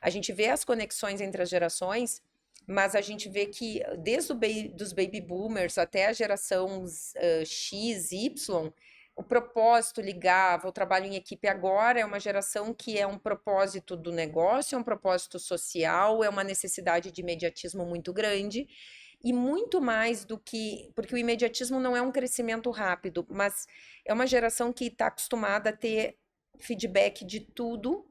A gente vê as conexões entre as gerações, mas a gente vê que desde dos baby boomers até a geração X, Y, o propósito ligava, o trabalho em equipe agora é uma geração que é um propósito do negócio, é um propósito social, é uma necessidade de imediatismo muito grande e muito mais do que, porque o imediatismo não é um crescimento rápido, mas é uma geração que está acostumada a ter feedback de tudo.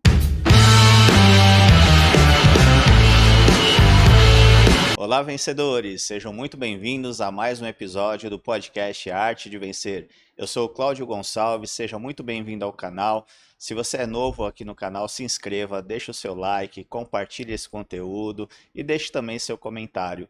Olá, vencedores! Sejam muito bem-vindos a mais um episódio do podcast Arte de Vencer. Eu sou o Cláudio Gonçalves, seja muito bem-vindo ao canal. Se você é novo aqui no canal, se inscreva, deixe o seu like, compartilhe esse conteúdo e deixe também seu comentário.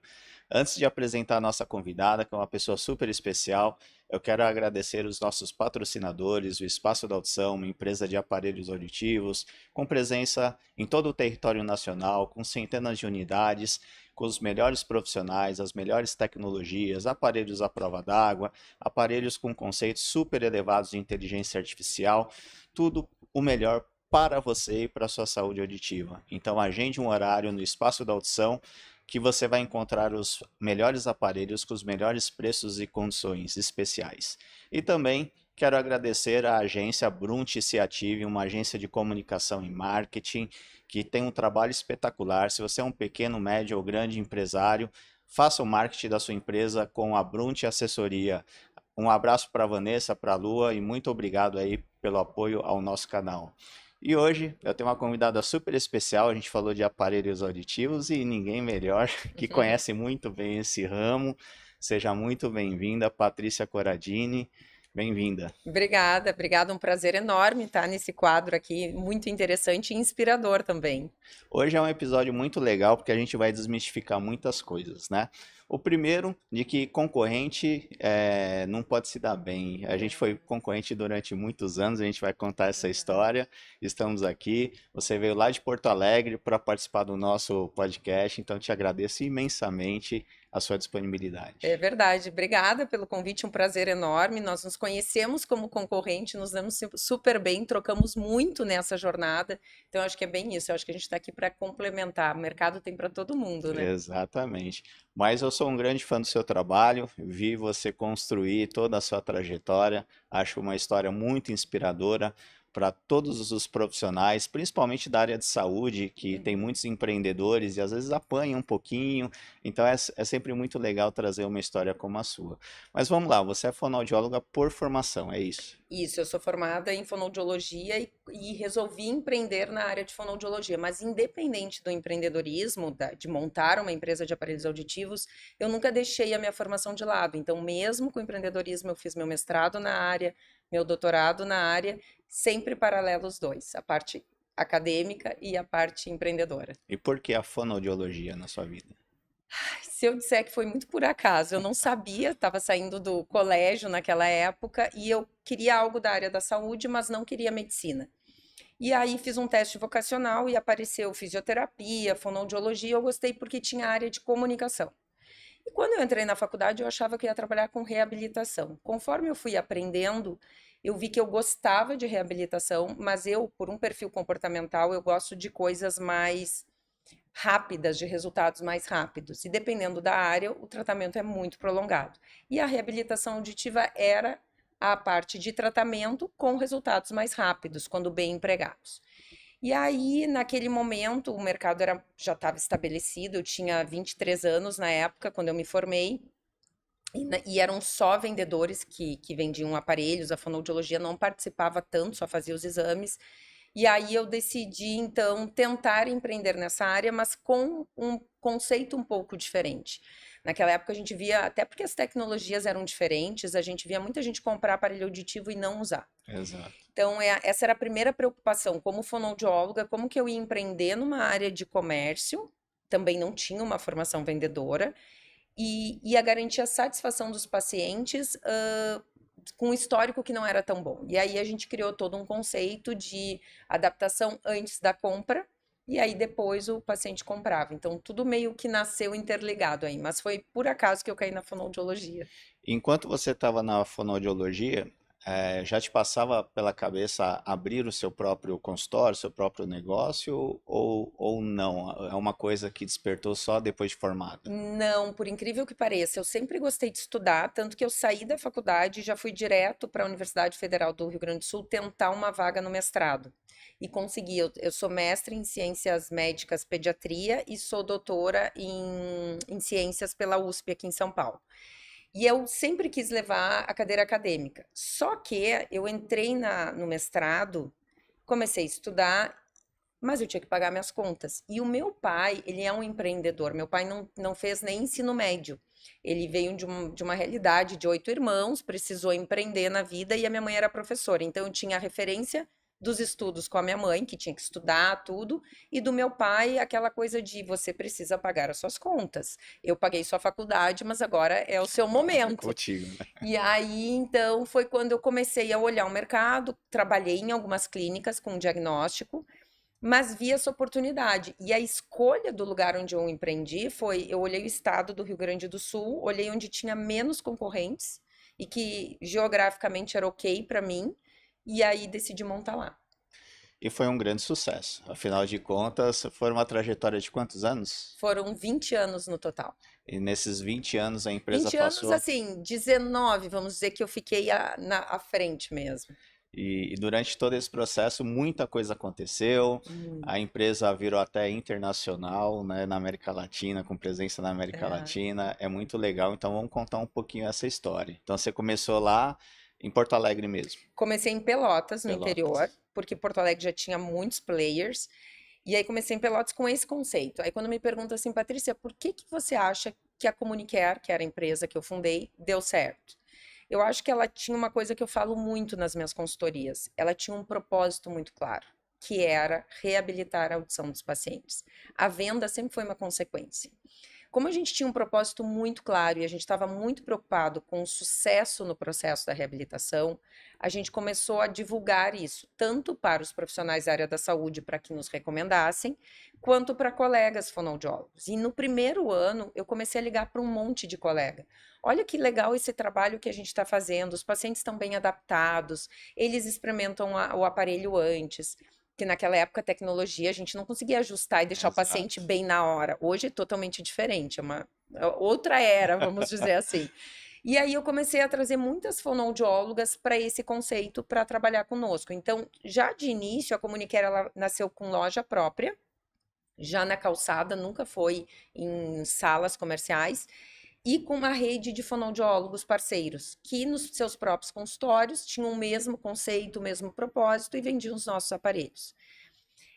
Antes de apresentar a nossa convidada, que é uma pessoa super especial, eu quero agradecer os nossos patrocinadores, o Espaço da Audição, uma empresa de aparelhos auditivos, com presença em todo o território nacional, com centenas de unidades, com os melhores profissionais, as melhores tecnologias, aparelhos à prova d'água, aparelhos com conceitos super elevados de inteligência artificial, tudo o melhor para você e para a sua saúde auditiva. Então agende um horário no Espaço da Audição, que você vai encontrar os melhores aparelhos com os melhores preços e condições especiais. E também quero agradecer à agência Brunt Ciative, uma agência de comunicação e marketing, que tem um trabalho espetacular. Se você é um pequeno, médio ou grande empresário, faça o marketing da sua empresa com a Brunt Assessoria. Um abraço para a Vanessa, para a Lua e muito obrigado aí pelo apoio ao nosso canal. E hoje eu tenho uma convidada super especial, a gente falou de aparelhos auditivos e ninguém melhor que conhece muito bem esse ramo. Seja muito bem-vinda, Patrícia Corradini. Bem-vinda. Obrigada, um prazer enorme estar nesse quadro aqui, muito interessante e inspirador também. Hoje é um episódio muito legal porque a gente vai desmistificar muitas coisas, né? O primeiro, de que concorrente não pode se dar bem. A gente foi concorrente durante muitos anos, a gente vai contar essa história. Estamos aqui. Você veio lá de Porto Alegre para participar do nosso podcast, então te agradeço imensamente a sua disponibilidade. É verdade, obrigada pelo convite, um prazer enorme. Nós nos conhecemos como concorrente, nos damos super bem, trocamos muito nessa jornada. Então, acho que é bem isso. Eu acho que a gente está aqui para complementar. O mercado tem para todo mundo, né? Exatamente. Mas eu sou um grande fã do seu trabalho, vi você construir toda a sua trajetória, acho uma história muito inspiradora para todos os profissionais, principalmente da área de saúde, que tem muitos empreendedores e às vezes apanham um pouquinho, então é sempre muito legal trazer uma história como a sua. Mas vamos lá, você é fonoaudióloga por formação, é isso? Isso, eu sou formada em fonoaudiologia e resolvi empreender na área de fonoaudiologia, mas independente do empreendedorismo, de montar uma empresa de aparelhos auditivos, eu nunca deixei a minha formação de lado. Então, mesmo com o empreendedorismo, eu fiz meu mestrado na área, meu doutorado na área, sempre paralelo os dois, a parte acadêmica e a parte empreendedora. E por que a fonoaudiologia na sua vida? Se eu disser que foi muito por acaso, eu não sabia, estava saindo do colégio naquela época e eu queria algo da área da saúde, mas não queria medicina. E aí fiz um teste vocacional e apareceu fisioterapia, fonoaudiologia, eu gostei porque tinha área de comunicação. E quando eu entrei na faculdade, eu achava que ia trabalhar com reabilitação. Conforme eu fui aprendendo, eu vi que eu gostava de reabilitação, mas eu, por um perfil comportamental, eu gosto de coisas mais rápidas, de resultados mais rápidos. E dependendo da área, o tratamento é muito prolongado. E a reabilitação auditiva era a parte de tratamento com resultados mais rápidos, quando bem empregados. E aí, naquele momento, o mercado já estava estabelecido, eu tinha 23 anos na época, quando eu me formei, e eram só vendedores que vendiam aparelhos, a fonoaudiologia não participava tanto, só fazia os exames. E aí eu decidi, então, tentar empreender nessa área, mas com um conceito um pouco diferente. Naquela época a gente via, até porque as tecnologias eram diferentes, a gente via muita gente comprar aparelho auditivo e não usar. Exato. Então, essa era a primeira preocupação, como fonoaudióloga, como que eu ia empreender numa área de comércio, também não tinha uma formação vendedora, e a garantir a satisfação dos pacientes com um histórico que não era tão bom. E aí a gente criou todo um conceito de adaptação antes da compra, e aí depois o paciente comprava. Então tudo meio que nasceu interligado aí, mas foi por acaso que eu caí na fonoaudiologia. Enquanto você estava na fonoaudiologia, Já te passava pela cabeça abrir o seu próprio consultório, seu próprio negócio, ou não? É uma coisa que despertou só depois de formada? Não, por incrível que pareça, eu sempre gostei de estudar, tanto que eu saí da faculdade e já fui direto para a Universidade Federal do Rio Grande do Sul tentar uma vaga no mestrado. E consegui. Eu sou mestre em Ciências Médicas Pediatria e sou doutora em Ciências pela USP aqui em São Paulo. E eu sempre quis levar a cadeira acadêmica. Só que eu entrei no mestrado, comecei a estudar, mas eu tinha que pagar minhas contas. E o meu pai, ele é um empreendedor. Meu pai não fez nem ensino médio. Ele veio de uma realidade de 8 irmãos, precisou empreender na vida e a minha mãe era professora. Então eu tinha a referência dos estudos com a minha mãe, que tinha que estudar tudo, e do meu pai, aquela coisa de você precisa pagar as suas contas. Eu paguei sua faculdade, mas agora é o seu Agora é momento. contigo, né? E aí, então, foi quando eu comecei a olhar o mercado, trabalhei em algumas clínicas com diagnóstico, mas vi essa oportunidade. E a escolha do lugar onde eu empreendi foi, eu olhei o estado do Rio Grande do Sul, olhei onde tinha menos concorrentes e que geograficamente era ok para mim, e aí decidi montar lá. E foi um grande sucesso. Afinal de contas, foi uma trajetória de quantos anos? Foram 20 anos no total. E nesses 20 anos a empresa 20 anos, passou. assim, 19, vamos dizer que eu fiquei à frente mesmo. E durante todo esse processo, muita coisa aconteceu. A Muito. empresa virou até internacional, né, na América Latina, com presença na América É. Latina. É muito legal. Então vamos contar um pouquinho essa história. Então você começou lá em Porto Alegre mesmo, Comecei em Pelotas, no interior, Pelotas. porque Porto Alegre já tinha muitos players. E aí comecei em Pelotas com esse conceito. Aí quando me perguntam assim, Patrícia, por que que você acha que a Comunicare, que era a empresa que eu fundei, deu certo? Eu acho que ela tinha uma coisa que eu falo muito nas minhas consultorias. Ela tinha um propósito muito claro, que era reabilitar a audição dos pacientes. A venda sempre foi uma consequência. Como a gente tinha um propósito muito claro e a gente estava muito preocupado com o sucesso no processo da reabilitação, a gente começou a divulgar isso, tanto para os profissionais da área da saúde, para que nos recomendassem, quanto para colegas fonoaudiólogos. E no primeiro ano, eu comecei a ligar para um monte de colega. Olha que legal esse trabalho que a gente está fazendo, os pacientes estão bem adaptados, eles experimentam o aparelho antes, que naquela época a tecnologia a gente não conseguia ajustar e deixar o paciente Exato. bem na hora. Hoje é totalmente diferente, é outra era, vamos dizer assim. E aí eu comecei a trazer muitas fonoaudiólogas para esse conceito para trabalhar conosco. Então, já de início, a Comunicare ela nasceu com loja própria, já na calçada, nunca foi em salas comerciais, e com uma rede de fonoaudiólogos parceiros, que nos seus próprios consultórios tinham o mesmo conceito, o mesmo propósito e vendiam os nossos aparelhos.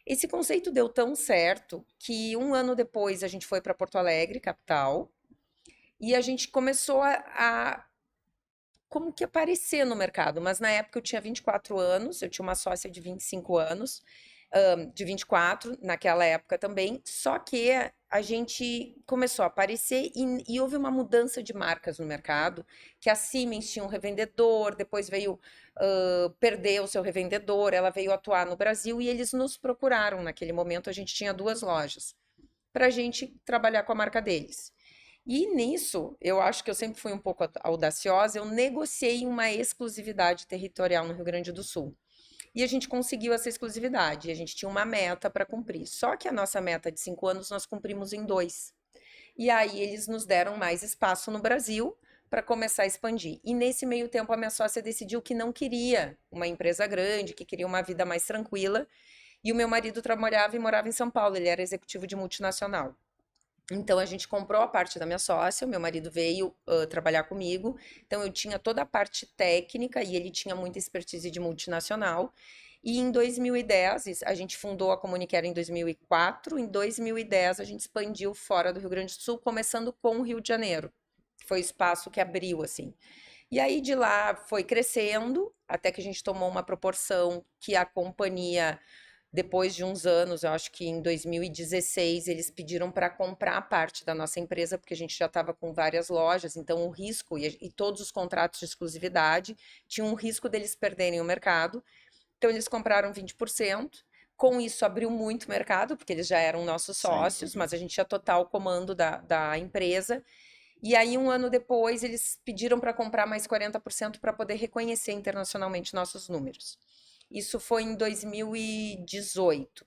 Esse conceito deu tão certo que um ano depois a gente foi para Porto Alegre, capital, e a gente começou a como que aparecer no mercado. Mas na época eu tinha 24 anos, eu tinha uma sócia de 25 anos, de 24 naquela época também, só que a gente começou a aparecer e houve uma mudança de marcas no mercado, que a Siemens tinha um revendedor, depois veio perder o seu revendedor, ela veio atuar no Brasil e eles nos procuraram naquele momento, a gente tinha 2 lojas, para a gente trabalhar com a marca deles. E nisso, eu acho que eu sempre fui um pouco audaciosa, eu negociei uma exclusividade territorial no Rio Grande do Sul. E a gente conseguiu essa exclusividade, e a gente tinha uma meta para cumprir. Só que a nossa meta de 5 anos nós cumprimos em 2. E aí eles nos deram mais espaço no Brasil para começar a expandir. E nesse meio tempo a minha sócia decidiu que não queria uma empresa grande, que queria uma vida mais tranquila. E o meu marido trabalhava e morava em São Paulo, ele era executivo de multinacional. Então a gente comprou a parte da minha sócia, o meu marido veio trabalhar comigo, então eu tinha toda a parte técnica e ele tinha muita expertise de multinacional. E em 2010, a gente fundou a Comunicare em 2004, em 2010 a gente expandiu fora do Rio Grande do Sul, começando com o Rio de Janeiro, que foi o espaço que abriu assim. E aí de lá foi crescendo, até que a gente tomou uma proporção que a companhia depois de uns anos, eu acho que em 2016, eles pediram para comprar parte da nossa empresa, porque a gente já estava com várias lojas, então o risco e todos os contratos de exclusividade tinham um risco deles perderem o mercado. Então eles compraram 20%. Com isso abriu muito mercado, porque eles já eram nossos Sem sócios, dúvida. mas a gente tinha total comando da empresa. E aí, um ano depois, eles pediram para comprar mais 40% para poder reconhecer internacionalmente nossos números. Isso foi em 2018.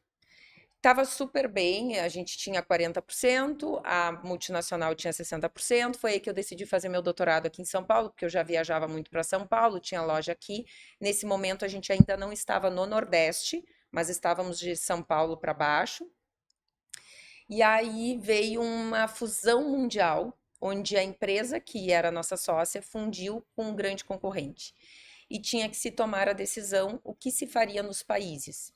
Tava super bem, a gente tinha 40%, a multinacional tinha 60%. Foi aí que eu decidi fazer meu doutorado aqui em São Paulo, porque eu já viajava muito para São Paulo, tinha loja aqui. Nesse momento a gente ainda não estava no Nordeste, mas estávamos de São Paulo para baixo. E aí veio uma fusão mundial, onde a empresa que era nossa sócia fundiu com um grande concorrente. E tinha que se tomar a decisão o que se faria nos países.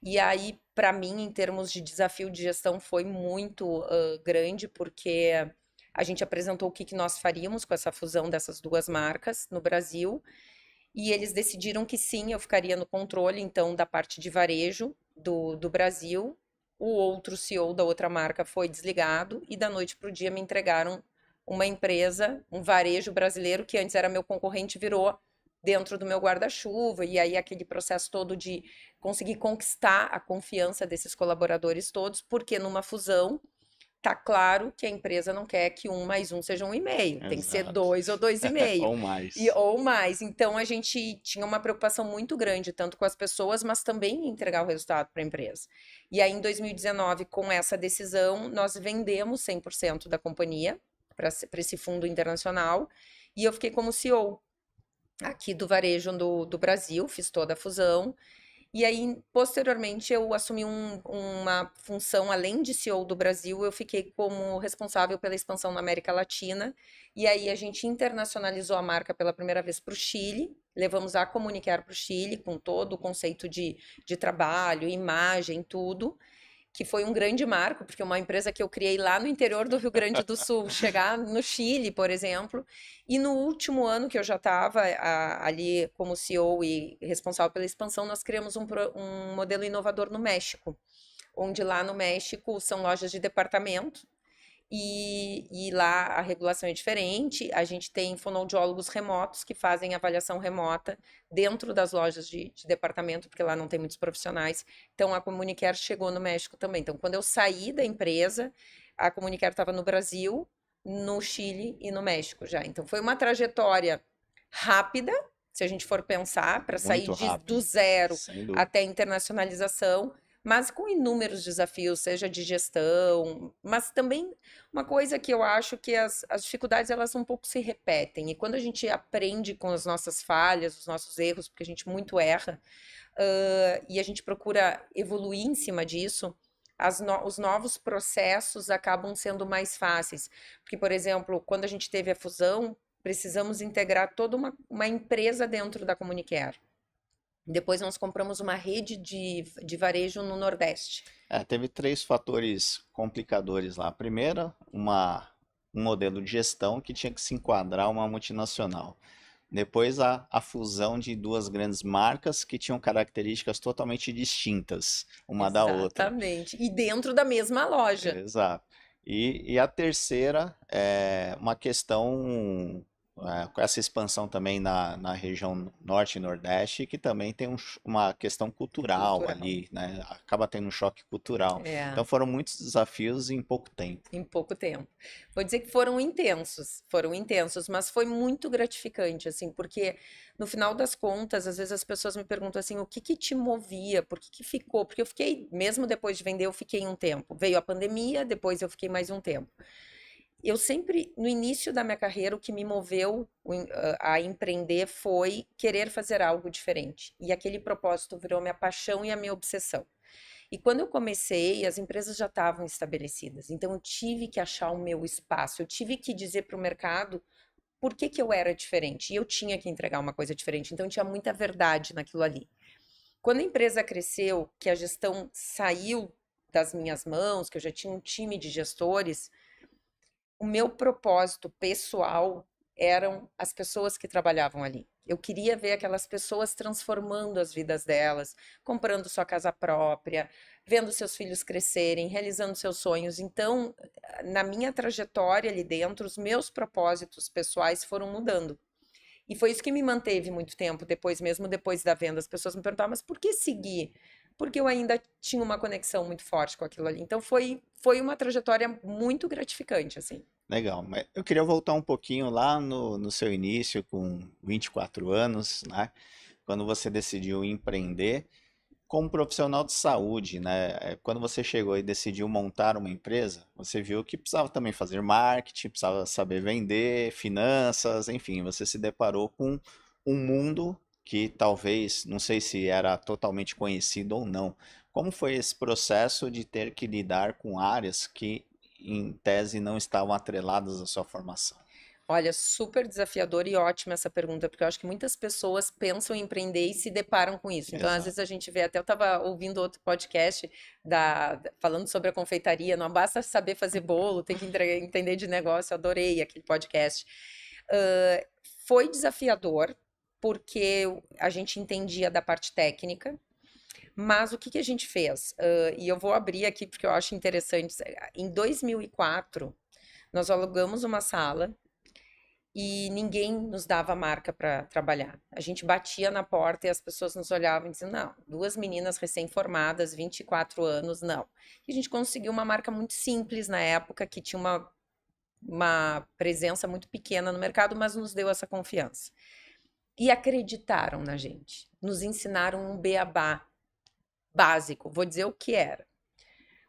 E aí, para mim, em termos de desafio de gestão, foi muito grande, porque a gente apresentou o que nós faríamos com essa fusão dessas duas marcas no Brasil, e eles decidiram que sim, eu ficaria no controle, então, da parte de varejo do Brasil. O outro CEO da outra marca foi desligado, e da noite para o dia me entregaram uma empresa, um varejo brasileiro, que antes era meu concorrente, virou dentro do meu guarda-chuva, e aí aquele processo todo de conseguir conquistar a confiança desses colaboradores todos, porque numa fusão tá claro que a empresa não quer que 1 mais 1 seja 1,5, tem que ser Exato. 2 ou 2,5 Ou e mais. ou mais. Então a gente tinha uma preocupação muito grande, tanto com as pessoas, mas também em entregar o resultado para a empresa. E aí em 2019, com essa decisão, nós vendemos 100% da companhia para esse fundo internacional, e eu fiquei como CEO aqui do varejo do Brasil, fiz toda a fusão. E aí, posteriormente, eu assumi uma função, além de CEO do Brasil, eu fiquei como responsável pela expansão na América Latina. E aí, a gente internacionalizou a marca pela primeira vez para o Chile. Levamos a Comunicar para o Chile, com todo o conceito de trabalho, imagem, tudo, que foi um grande marco, porque uma empresa que eu criei lá no interior do Rio Grande do Sul, chegar no Chile, por exemplo, e no último ano que eu já estava ali como CEO e responsável pela expansão, nós criamos um modelo inovador no México, onde lá no México são lojas de departamento, e lá a regulação é diferente. A gente tem fonoaudiólogos remotos que fazem avaliação remota dentro das lojas de departamento, porque lá não tem muitos profissionais. Então a Comunicare chegou no México também. Então, quando eu saí da empresa, a Comunicare estava no Brasil, no Chile e no México já. Então foi uma trajetória rápida, se a gente for pensar, para sair Muito do rápido. zero Sem dúvida. até a internacionalização, mas com inúmeros desafios, seja de gestão, mas também uma coisa que eu acho que as dificuldades elas um pouco se repetem, e quando a gente aprende com as nossas falhas, os nossos erros, porque a gente muito erra, e a gente procura evoluir em cima disso, os novos processos acabam sendo mais fáceis. Porque, por exemplo, quando a gente teve a fusão, precisamos integrar toda uma empresa dentro da Comunicare. Depois nós compramos uma rede de varejo no Nordeste. Teve três fatores complicadores lá. Primeiro, um modelo de gestão que tinha que se enquadrar uma multinacional. Depois, a fusão de duas grandes marcas que tinham características totalmente distintas uma da outra. Exatamente. E dentro da mesma loja. Exato. E a terceira é uma questão com essa expansão também na região norte e nordeste, que também tem uma questão cultural Cultural. ali, né? Acaba tendo um choque cultural. É. Então foram muitos desafios em pouco tempo. Em pouco tempo. Vou dizer que foram intensos, mas foi muito gratificante, assim, porque no final das contas, às vezes as pessoas me perguntam assim, o que que te movia, por que que ficou? Porque eu fiquei, mesmo depois de vender, eu fiquei um tempo. Veio a pandemia, depois eu fiquei mais um tempo. Eu sempre, no início da minha carreira, o que me moveu a empreender foi querer fazer algo diferente. E aquele propósito virou minha paixão e a minha obsessão. E quando eu comecei, as empresas já estavam estabelecidas. Então eu tive que achar o meu espaço, eu tive que dizer para o mercado por que que eu era diferente. E eu tinha que entregar uma coisa diferente. Então tinha muita verdade naquilo ali. Quando a empresa cresceu, que a gestão saiu das minhas mãos, que eu já tinha um time de gestores, o meu propósito pessoal eram as pessoas que trabalhavam ali. Eu queria ver aquelas pessoas transformando as vidas delas, comprando sua casa própria, vendo seus filhos crescerem, realizando seus sonhos. Então, na minha trajetória ali dentro, os meus propósitos pessoais foram mudando. E foi isso que me manteve muito tempo depois, mesmo depois da venda. As pessoas me perguntavam, mas por que seguir? porque eu ainda tinha uma conexão muito forte com aquilo ali. Então foi uma trajetória muito gratificante, assim. Legal, mas eu queria voltar um pouquinho lá no seu início, com 24 anos, né? Quando você decidiu empreender como profissional de saúde, né? Quando você chegou e decidiu montar uma empresa, você viu que precisava também fazer marketing, precisava saber vender, finanças, enfim, você se deparou com um mundo que talvez, não sei se era totalmente conhecido ou não. Como foi esse processo de ter que lidar com áreas que, em tese, não estavam atreladas à sua formação? Olha, super desafiador e ótima essa pergunta, porque eu acho que muitas pessoas pensam em empreender e se deparam com isso. Então, às vezes Exato. a gente vê, até eu estava ouvindo outro podcast falando sobre a confeitaria, não basta saber fazer bolo, tem que entender de negócio, eu adorei aquele podcast. Ah, foi desafiador, porque a gente entendia da parte técnica, mas o que que a gente fez? E eu vou abrir aqui porque eu acho interessante. Em 2004, nós alugamos uma sala e ninguém nos dava marca para trabalhar. A gente batia na porta e as pessoas nos olhavam e diziam: não, duas meninas recém-formadas, 24 anos, não. E a gente conseguiu uma marca muito simples na época, que tinha uma presença muito pequena no mercado, mas nos deu essa confiança. E acreditaram na gente, nos ensinaram um beabá básico, vou dizer o que era.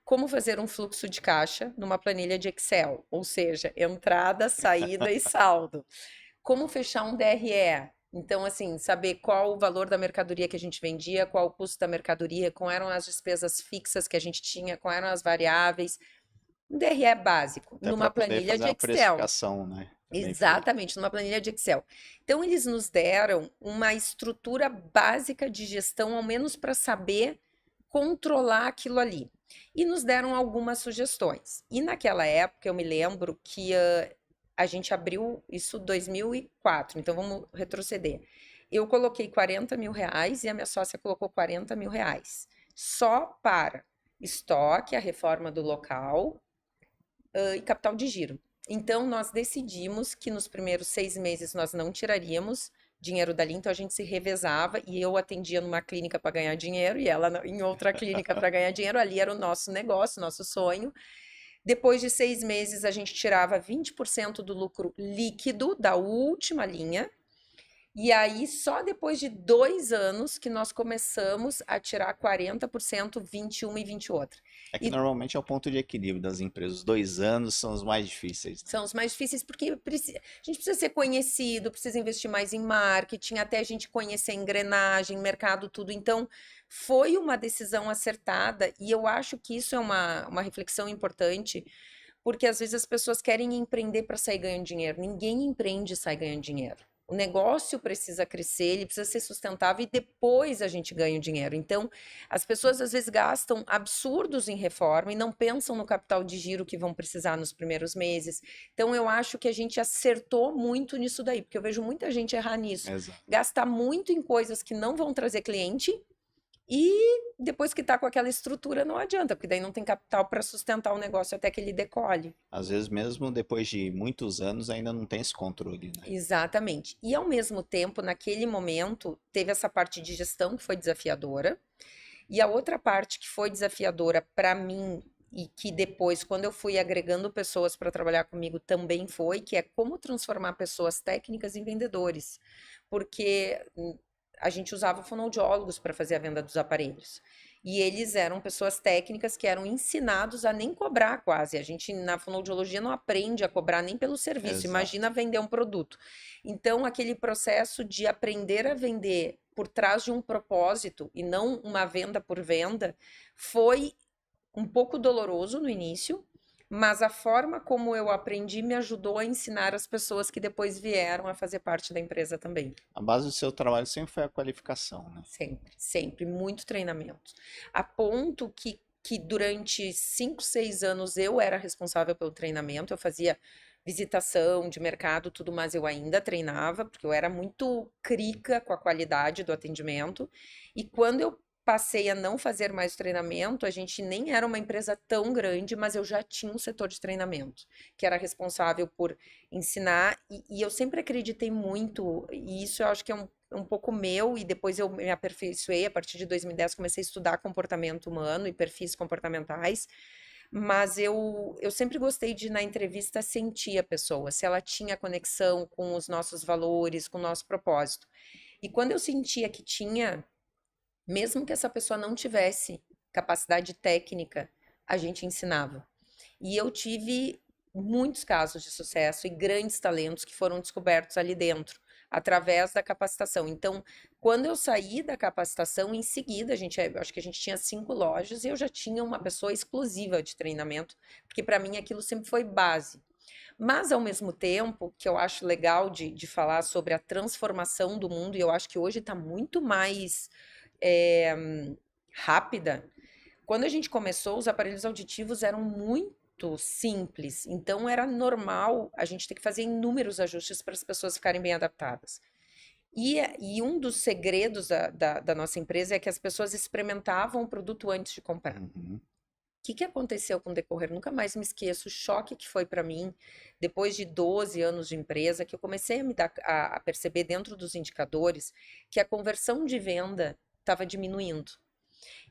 Como fazer um fluxo de caixa numa planilha de Excel, ou seja, entrada, saída e saldo. Como fechar um DRE. Então, assim, saber qual o valor da mercadoria que a gente vendia, qual o custo da mercadoria, quais eram as despesas fixas que a gente tinha, quais eram as variáveis. Um DRE básico, Até para numa poder planilha fazer de uma Excel. precificação, né? Bem feito. Exatamente, numa planilha de Excel. Então, eles nos deram uma estrutura básica de gestão, ao menos para saber controlar aquilo ali. E nos deram algumas sugestões. E naquela época, eu me lembro que a gente abriu isso em 2004, então vamos retroceder. Eu coloquei 40 mil reais e a minha sócia colocou 40 mil reais. Só para estoque, a reforma do local, e capital de giro. Então, nós decidimos que nos primeiros 6 meses nós não tiraríamos dinheiro dali, então a gente se revezava e eu atendia numa clínica para ganhar dinheiro e ela em outra clínica para ganhar dinheiro. Ali era o nosso negócio, nosso sonho. Depois de 6 meses, a gente tirava 20% do lucro líquido da última linha. E aí, só depois de 2 anos que nós começamos a tirar 40%, 21 e 20 outra. É que E normalmente é o ponto de equilíbrio das empresas. Os 2 anos são os mais difíceis, né? são os mais difíceis porque a gente precisa ser conhecido, precisa investir mais em marketing, até a gente conhecer a engrenagem, mercado, tudo. Então, foi uma decisão acertada e eu acho que isso é uma reflexão importante, porque às vezes as pessoas querem empreender para sair ganhando dinheiro. Ninguém empreende e sai ganhando dinheiro. O negócio precisa crescer, ele precisa ser sustentável e depois a gente ganha o dinheiro. Então, as pessoas às vezes gastam absurdos em reforma e não pensam no capital de giro que vão precisar nos primeiros meses. Então, eu acho que a gente acertou muito nisso daí, porque eu vejo muita gente errar nisso. Exato. Gastar muito em coisas que não vão trazer cliente e depois que está com aquela estrutura não adianta, porque daí não tem capital para sustentar o negócio até que ele decole. Às vezes, mesmo depois de muitos anos, ainda não tem esse controle, né? Exatamente. E ao mesmo tempo, naquele momento, teve essa parte de gestão que foi desafiadora, e a outra parte que foi desafiadora para mim e que depois, quando eu fui agregando pessoas para trabalhar comigo, também foi, que é como transformar pessoas técnicas em vendedores. Porque a gente usava fonoaudiólogos para fazer a venda dos aparelhos. E eles eram pessoas técnicas que eram ensinados a nem cobrar quase. A gente na fonoaudiologia não aprende a cobrar nem pelo serviço. Exato. Imagina vender um produto. Então, aquele processo de aprender a vender por trás de um propósito e não uma venda por venda foi um pouco doloroso no início, mas a forma como eu aprendi me ajudou a ensinar as pessoas que depois vieram a fazer parte da empresa também. A base do seu trabalho sempre foi a qualificação, né? Sempre, sempre, muito treinamento. A ponto que durante 5, 6 anos eu era responsável pelo treinamento, eu fazia visitação de mercado, tudo, mas eu ainda treinava, porque eu era muito crica com a qualidade do atendimento. E quando eu passei a não fazer mais treinamento, a gente nem era uma empresa tão grande, mas eu já tinha um setor de treinamento, que era responsável por ensinar, e eu sempre acreditei muito, e isso eu acho que é um pouco meu, e depois eu me aperfeiçoei. A partir de 2010 comecei a estudar comportamento humano e perfis comportamentais, mas eu sempre gostei de, na entrevista, sentir a pessoa, se ela tinha conexão com os nossos valores, com o nosso propósito. E quando eu sentia que tinha, mesmo que essa pessoa não tivesse capacidade técnica, a gente ensinava. E eu tive muitos casos de sucesso e grandes talentos que foram descobertos ali dentro, através da capacitação. Então, quando eu saí da capacitação, em seguida, acho que a gente tinha 5 lojas e eu já tinha uma pessoa exclusiva de treinamento, porque para mim aquilo sempre foi base. Mas, ao mesmo tempo, que eu acho legal de falar sobre a transformação do mundo, e eu acho que hoje está muito mais é, rápida. Quando a gente começou, os aparelhos auditivos eram muito simples, então era normal a gente ter que fazer inúmeros ajustes para as pessoas ficarem bem adaptadas. E um dos segredos da nossa empresa é que as pessoas experimentavam o produto antes de comprar. Uhum. O que aconteceu com o decorrer? Nunca mais me esqueço o choque que foi para mim, depois de 12 anos de empresa, que eu comecei a perceber dentro dos indicadores que a conversão de venda estava diminuindo.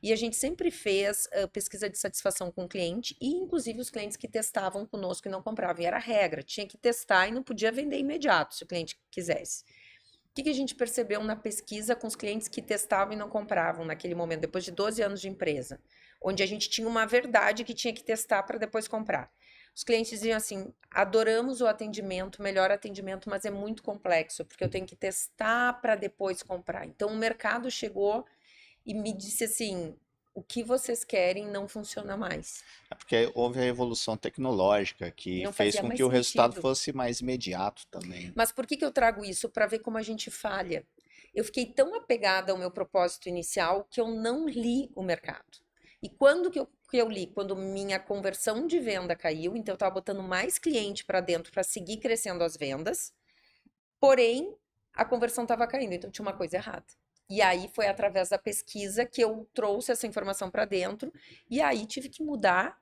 E a gente sempre fez pesquisa de satisfação com o cliente, e inclusive os clientes que testavam conosco e não compravam. E era a regra, tinha que testar e não podia vender imediato, se o cliente quisesse. O que a gente percebeu na pesquisa com os clientes que testavam e não compravam naquele momento, depois de 12 anos de empresa, onde a gente tinha uma verdade que tinha que testar para depois comprar. Os clientes diziam assim: adoramos o atendimento, melhor atendimento, mas é muito complexo, porque eu tenho que testar para depois comprar. Então o mercado chegou e me disse assim: o que vocês querem não funciona mais. É porque houve a evolução tecnológica que Não fez fazia com mais que o resultado sentido. fosse mais imediato também. Mas por que eu trago isso? Para ver como a gente falha. Eu fiquei tão apegada ao meu propósito inicial que eu não li o mercado. E quando que eu li? Quando minha conversão de venda caiu, então eu estava botando mais cliente para dentro para seguir crescendo as vendas, porém a conversão estava caindo, então tinha uma coisa errada. E aí foi através da pesquisa que eu trouxe essa informação para dentro, e aí tive que mudar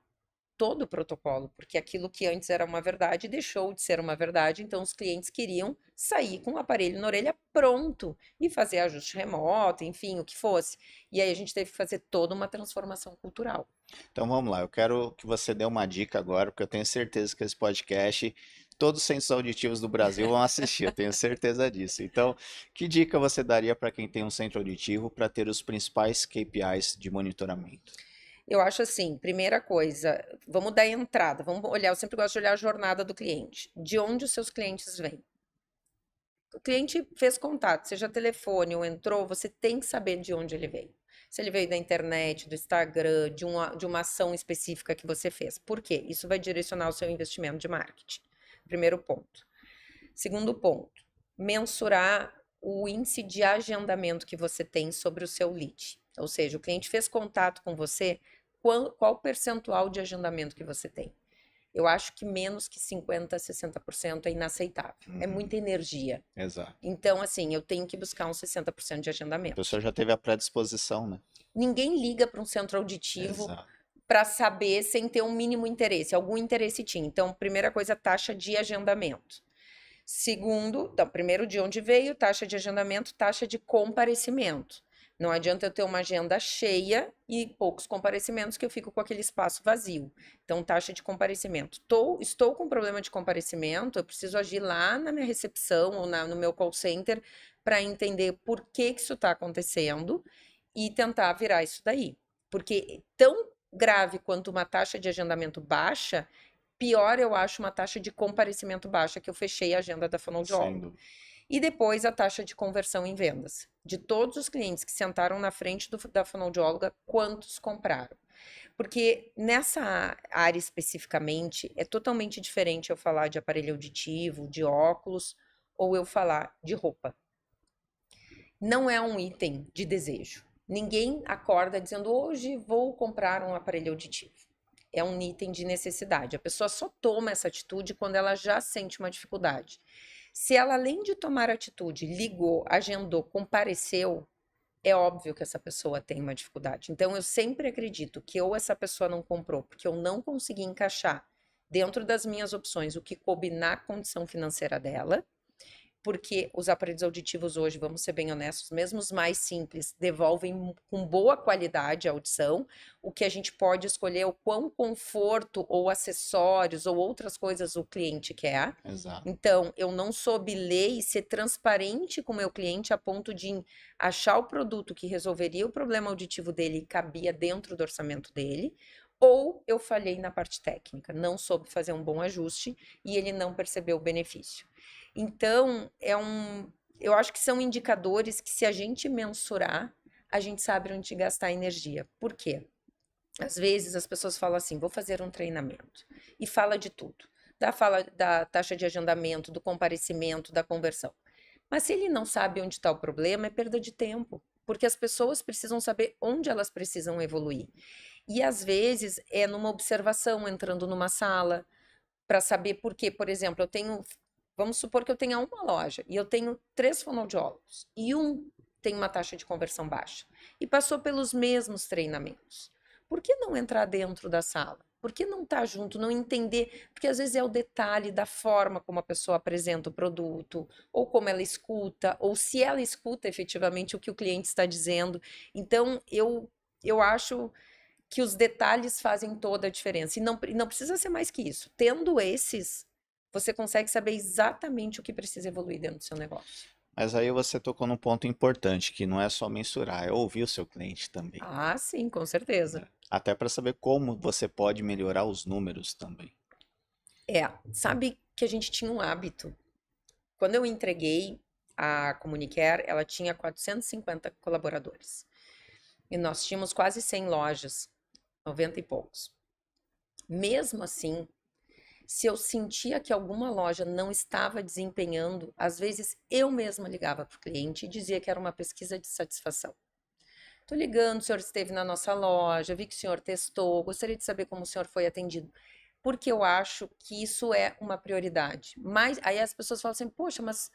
todo o protocolo, porque aquilo que antes era uma verdade deixou de ser uma verdade, então os clientes queriam sair com o aparelho na orelha pronto e fazer ajuste remoto, enfim, o que fosse. E aí a gente teve que fazer toda uma transformação cultural. Então vamos lá, eu quero que você dê uma dica agora, porque eu tenho certeza que esse podcast, todos os centros auditivos do Brasil vão assistir, eu tenho certeza disso. Então, que dica você daria para quem tem um centro auditivo para ter os principais KPIs de monitoramento? Eu acho assim, primeira coisa, vamos dar entrada, vamos olhar, eu sempre gosto de olhar a jornada do cliente. De onde os seus clientes vêm? O cliente fez contato, seja telefone ou entrou, você tem que saber de onde ele veio. Se ele veio da internet, do Instagram, de uma ação específica que você fez. Por quê? Isso vai direcionar o seu investimento de marketing. Primeiro ponto. Segundo ponto, mensurar o índice de agendamento que você tem sobre o seu lead. Ou seja, o cliente fez contato com você, qual percentual de agendamento que você tem? Eu acho que menos que 50, 60% é inaceitável. É Uhum, muita energia. exato. Então, assim, eu tenho que buscar uns 60% de A agendamento. pessoa já teve a predisposição, né? Ninguém liga para um centro auditivo Exato. para saber sem ter um mínimo interesse. Algum interesse tinha. Então, primeira coisa, taxa de agendamento. Segundo, então, primeiro de onde veio, taxa de agendamento, taxa de comparecimento. Não adianta eu ter uma agenda cheia e poucos comparecimentos, que eu fico com aquele espaço vazio. Então, taxa de comparecimento. Estou com problema de comparecimento, eu preciso agir lá na minha recepção ou no meu call center para entender por que isso está acontecendo e tentar virar isso daí. Porque tão grave quanto uma taxa de agendamento baixa, pior eu acho uma taxa de comparecimento baixa, que eu fechei a agenda da Sem fonoaudióloga. dúvida. E depois a taxa de conversão em vendas. De todos os clientes que sentaram na frente da fonoaudióloga, quantos compraram? Porque nessa área especificamente, é totalmente diferente eu falar de aparelho auditivo, de óculos, ou eu falar de roupa. Não é um item de desejo. Ninguém acorda dizendo: hoje vou comprar um aparelho auditivo. É um item de necessidade. A pessoa só toma essa atitude quando ela já sente uma dificuldade. Se ela, além de tomar atitude, ligou, agendou, compareceu, é óbvio que essa pessoa tem uma dificuldade. Então, eu sempre acredito que ou essa pessoa não comprou porque eu não consegui encaixar dentro das minhas opções o que coube na condição financeira dela, porque os aparelhos auditivos hoje, vamos ser bem honestos, mesmo os mais simples, devolvem com boa qualidade a audição. O que a gente pode escolher é o quão conforto ou acessórios ou outras coisas o cliente quer. Exato. Então, eu não soube ler e ser transparente com o meu cliente a ponto de achar o produto que resolveria o problema auditivo dele e cabia dentro do orçamento dele. Ou eu falhei na parte técnica, não soube fazer um bom ajuste e ele não percebeu o benefício. Então, eu acho que são indicadores que, se a gente mensurar, a gente sabe onde gastar energia. Por quê? Às vezes as pessoas falam assim: vou fazer um treinamento, e fala de tudo. Fala da taxa de agendamento, do comparecimento, da conversão. Mas se ele não sabe onde está o problema, é perda de tempo. Porque as pessoas precisam saber onde elas precisam evoluir. E às vezes é numa observação, entrando numa sala, para saber por quê. Por exemplo, vamos supor que eu tenha uma loja e eu tenho 3 fonoaudiólogos e um tem uma taxa de conversão baixa e passou pelos mesmos treinamentos. Por que não entrar dentro da sala? Por que não estar junto, não entender? Porque às vezes é o detalhe da forma como a pessoa apresenta o produto, ou como ela escuta, ou se ela escuta efetivamente o que o cliente está dizendo. Então, eu acho que os detalhes fazem toda a diferença. E não precisa ser mais que isso. Tendo esses, você consegue saber exatamente o que precisa evoluir dentro do seu negócio. Mas aí você tocou num ponto importante, que não é só mensurar, é ouvir o seu cliente também, Ah, sim, com certeza. né? Até para saber como você pode melhorar os números também. Sabe que a gente tinha um hábito. Quando eu entreguei a Comunicare, ela tinha 450 colaboradores. E nós tínhamos quase 100 lojas, 90 e poucos. Mesmo assim, se eu sentia que alguma loja não estava desempenhando, às vezes eu mesma ligava para o cliente e dizia que era uma pesquisa de satisfação. Estou ligando, o senhor esteve na nossa loja, vi que o senhor testou, gostaria de saber como o senhor foi atendido. Porque eu acho que isso é uma prioridade. Mas aí as pessoas falam assim: poxa, mas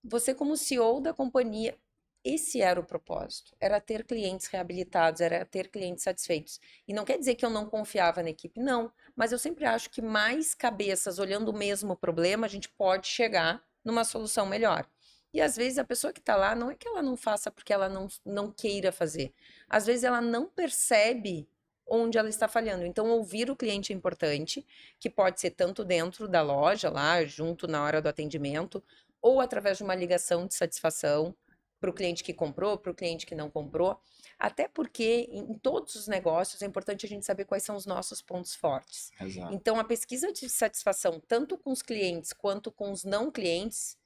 você, como CEO da companhia, esse era o propósito, era ter clientes reabilitados, era ter clientes satisfeitos. E não quer dizer que eu não confiava na equipe, não, mas eu sempre acho que mais cabeças olhando o mesmo problema, a gente pode chegar numa solução melhor. E às vezes a pessoa que está lá, não é que ela não faça porque ela não queira fazer. Às vezes ela não percebe onde ela está falhando. Então, ouvir o cliente é importante, que pode ser tanto dentro da loja, lá, junto na hora do atendimento, ou através de uma ligação de satisfação para o cliente que comprou, para o cliente que não comprou. Até porque em todos os negócios é importante a gente saber quais são os nossos pontos fortes. Exato. Então, a pesquisa de satisfação, tanto com os clientes quanto com os não clientes,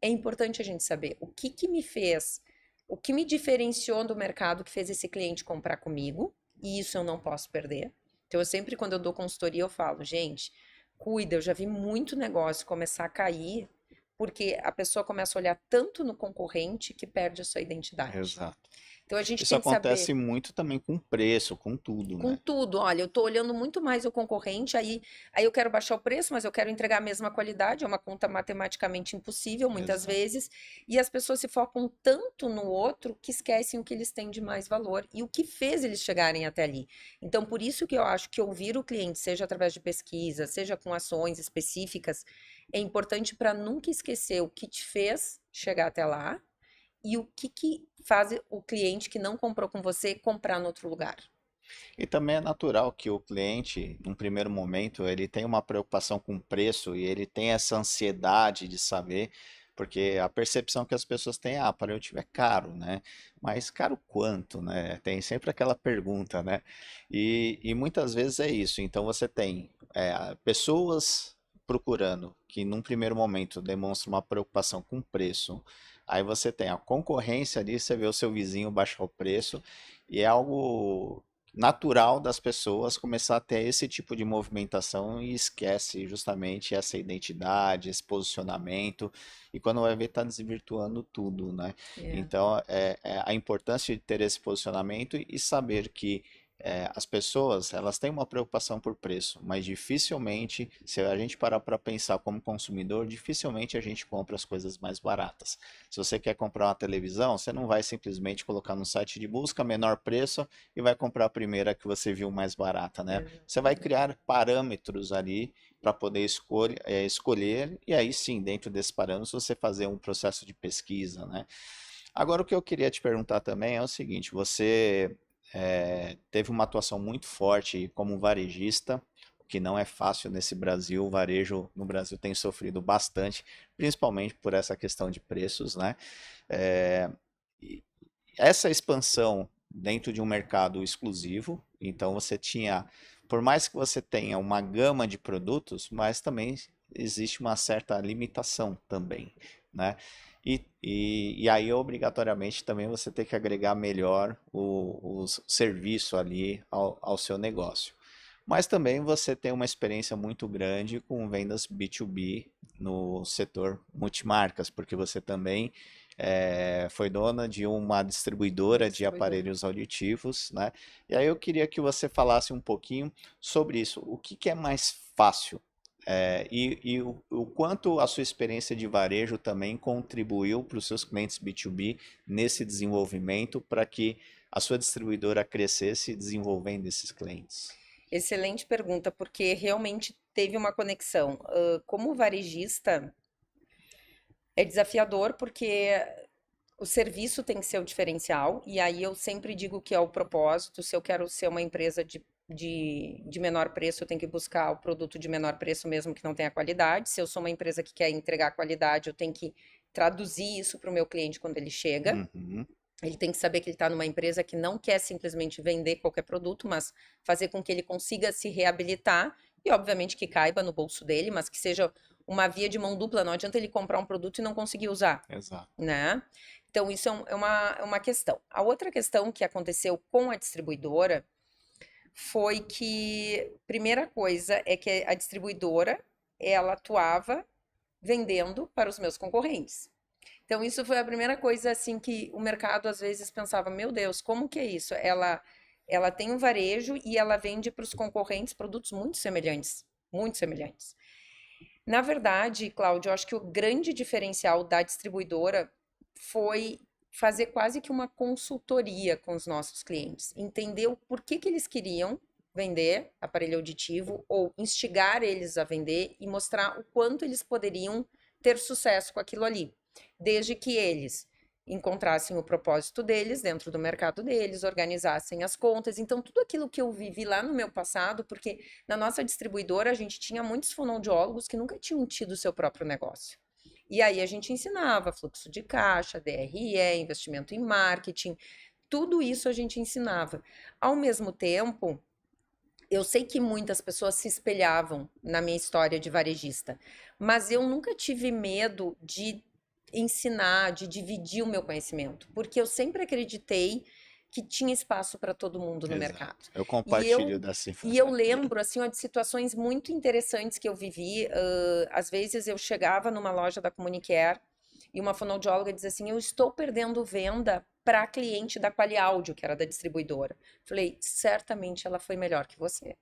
é importante a gente saber o que me fez, o que me diferenciou do mercado que fez esse cliente comprar comigo, e isso eu não posso perder. Então, eu sempre, quando eu dou consultoria, eu falo: gente, cuida, eu já vi muito negócio começar a cair porque a pessoa começa a olhar tanto no concorrente que perde a sua identidade. Exato. Então a gente Isso tem que saber acontece muito também com preço, com tudo, com né? tudo. Olha, eu estou olhando muito mais o concorrente, aí eu quero baixar o preço, mas eu quero entregar a mesma qualidade, é uma conta matematicamente impossível muitas Exato. vezes, e as pessoas se focam tanto no outro que esquecem o que eles têm de mais valor e o que fez eles chegarem até ali. Então, por isso que eu acho que ouvir o cliente, seja através de pesquisa, seja com ações específicas, é importante para nunca esquecer o que te fez chegar até lá e o que faz o cliente que não comprou com você comprar no outro lugar. E também é natural que o cliente, num primeiro momento, ele tem uma preocupação com o preço e ele tem essa ansiedade de saber, porque a percepção que as pessoas têm, ah, para eu tiver caro, né? Mas caro quanto, né? Tem sempre aquela pergunta, né? E muitas vezes é isso. Então você tem pessoas procurando que num primeiro momento demonstram uma preocupação com o preço. Aí você tem a concorrência ali, você vê o seu vizinho baixar o preço, e é algo natural das pessoas começar a ter esse tipo de movimentação e esquece justamente essa identidade, esse posicionamento, e quando vai ver está desvirtuando tudo, né? É. Então, a importância de ter esse posicionamento e saber que as pessoas, elas têm uma preocupação por preço, mas dificilmente, se a gente parar para pensar como consumidor, dificilmente a gente compra as coisas mais baratas. Se você quer comprar uma televisão, você não vai simplesmente colocar no site de busca menor preço e vai comprar a primeira que você viu mais barata, né? Você vai Exatamente. criar parâmetros ali para poder escolher, e aí sim, dentro desses parâmetros, você fazer um processo de pesquisa, né? Agora, o que eu queria te perguntar também é o seguinte: você teve uma atuação muito forte como varejista, o que não é fácil nesse Brasil. O varejo no Brasil tem sofrido bastante, principalmente por essa questão de preços, né? É, e essa expansão dentro de um mercado exclusivo, então você tinha, por mais que você tenha uma gama de produtos, mas também existe uma certa limitação também, né? E aí, obrigatoriamente, também você tem que agregar melhor o serviço ali ao seu negócio. Mas também você tem uma experiência muito grande com vendas B2B no setor multimarcas, porque você também foi dona de uma Uma distribuidora de distribuidora. aparelhos auditivos, né? E aí eu queria que você falasse um pouquinho sobre isso. O que que é mais fácil? E o quanto a sua experiência de varejo também contribuiu para os seus clientes B2B nesse desenvolvimento para que a sua distribuidora crescesse desenvolvendo esses clientes? Excelente pergunta, porque realmente teve uma conexão. Como varejista, é desafiador porque o serviço tem que ser o diferencial, e aí eu sempre digo que é o propósito. Se eu quero ser uma empresa de menor preço, eu tenho que buscar o produto de menor preço, mesmo que não tenha qualidade. Se eu sou uma empresa que quer entregar qualidade, eu tenho que traduzir isso para o meu cliente quando ele chega. Uhum, Ele tem que saber que ele está numa empresa que não quer simplesmente vender qualquer produto, mas fazer com que ele consiga se reabilitar e, obviamente, que caiba no bolso dele, mas que seja uma via de mão dupla. Não adianta ele comprar um produto e não conseguir usar, exato. né? Então, isso é uma questão. A outra questão que aconteceu com a distribuidora foi que, primeira coisa, é que a distribuidora, ela atuava vendendo para os meus concorrentes. Então, isso foi a primeira coisa, assim, que o mercado às vezes pensava, meu Deus, como que é isso? Ela tem um varejo e ela vende para os concorrentes produtos muito semelhantes, muito semelhantes. Na verdade, Cláudio, eu acho que o grande diferencial da distribuidora foi fazer quase que uma consultoria com os nossos clientes, entender o porquê que eles queriam vender aparelho auditivo ou instigar eles a vender e mostrar o quanto eles poderiam ter sucesso com aquilo ali, desde que eles encontrassem o propósito deles dentro do mercado deles, organizassem as contas. Então, tudo aquilo que eu vivi lá no meu passado, porque na nossa distribuidora, a gente tinha muitos fonoaudiólogos que nunca tinham tido seu próprio negócio. E aí a gente ensinava fluxo de caixa, DRE, investimento em marketing, tudo isso a gente ensinava. Ao mesmo tempo, eu sei que muitas pessoas se espelhavam na minha história de varejista, mas eu nunca tive medo de ensinar, de dividir o meu conhecimento, porque eu sempre acreditei que tinha espaço para todo mundo no mercado. Exato. Eu E compartilho eu dessa e eu informação. lembro assim, ó, de situações muito interessantes que eu vivi. Às vezes eu chegava numa loja da Comunicare e uma fonoaudióloga dizia assim: eu estou perdendo venda para cliente da Quali Áudio, que era da distribuidora. Falei, certamente ela foi melhor que você.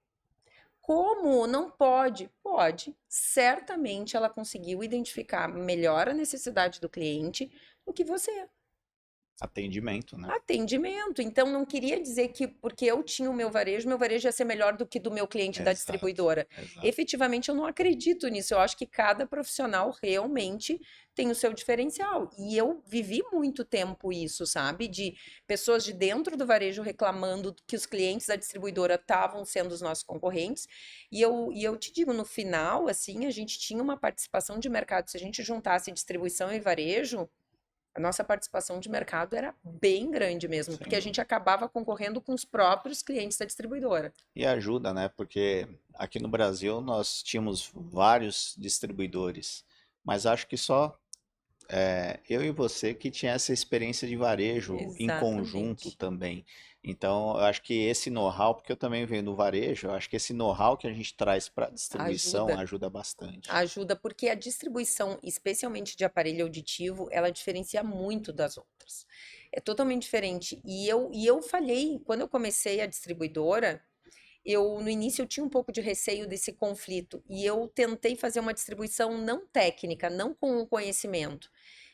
Como? Não pode? Pode. Certamente ela conseguiu identificar melhor a necessidade do cliente do que você. Atendimento, né? Atendimento. Então, não queria dizer que porque eu tinha o meu varejo ia ser melhor do que do meu cliente da Exato, distribuidora. exato. Efetivamente, eu não acredito nisso. Eu acho que cada profissional realmente tem o seu diferencial. E eu vivi muito tempo isso, sabe? De pessoas de dentro do varejo reclamando que os clientes da distribuidora estavam sendo os nossos concorrentes. E eu te digo, no final, assim, a gente tinha uma participação de mercado. Se a gente juntasse distribuição e varejo, a nossa participação de mercado era bem grande mesmo, porque a Sim. gente acabava concorrendo com os próprios clientes da distribuidora. E ajuda, né? Porque aqui no Brasil nós tínhamos vários distribuidores, mas acho que só eu e você que tinha essa experiência de varejo em conjunto Exatamente. também. Então, eu acho que esse know-how, porque eu também venho do varejo, eu acho que esse know-how que a gente traz para a distribuição Ajuda. ajuda bastante. Ajuda porque a distribuição, especialmente de aparelho auditivo, ela diferencia muito das outras. É totalmente diferente. E eu falhei, quando eu comecei a distribuidora, no início eu tinha um pouco de receio desse conflito e eu tentei fazer uma distribuição não técnica, não com o conhecimento,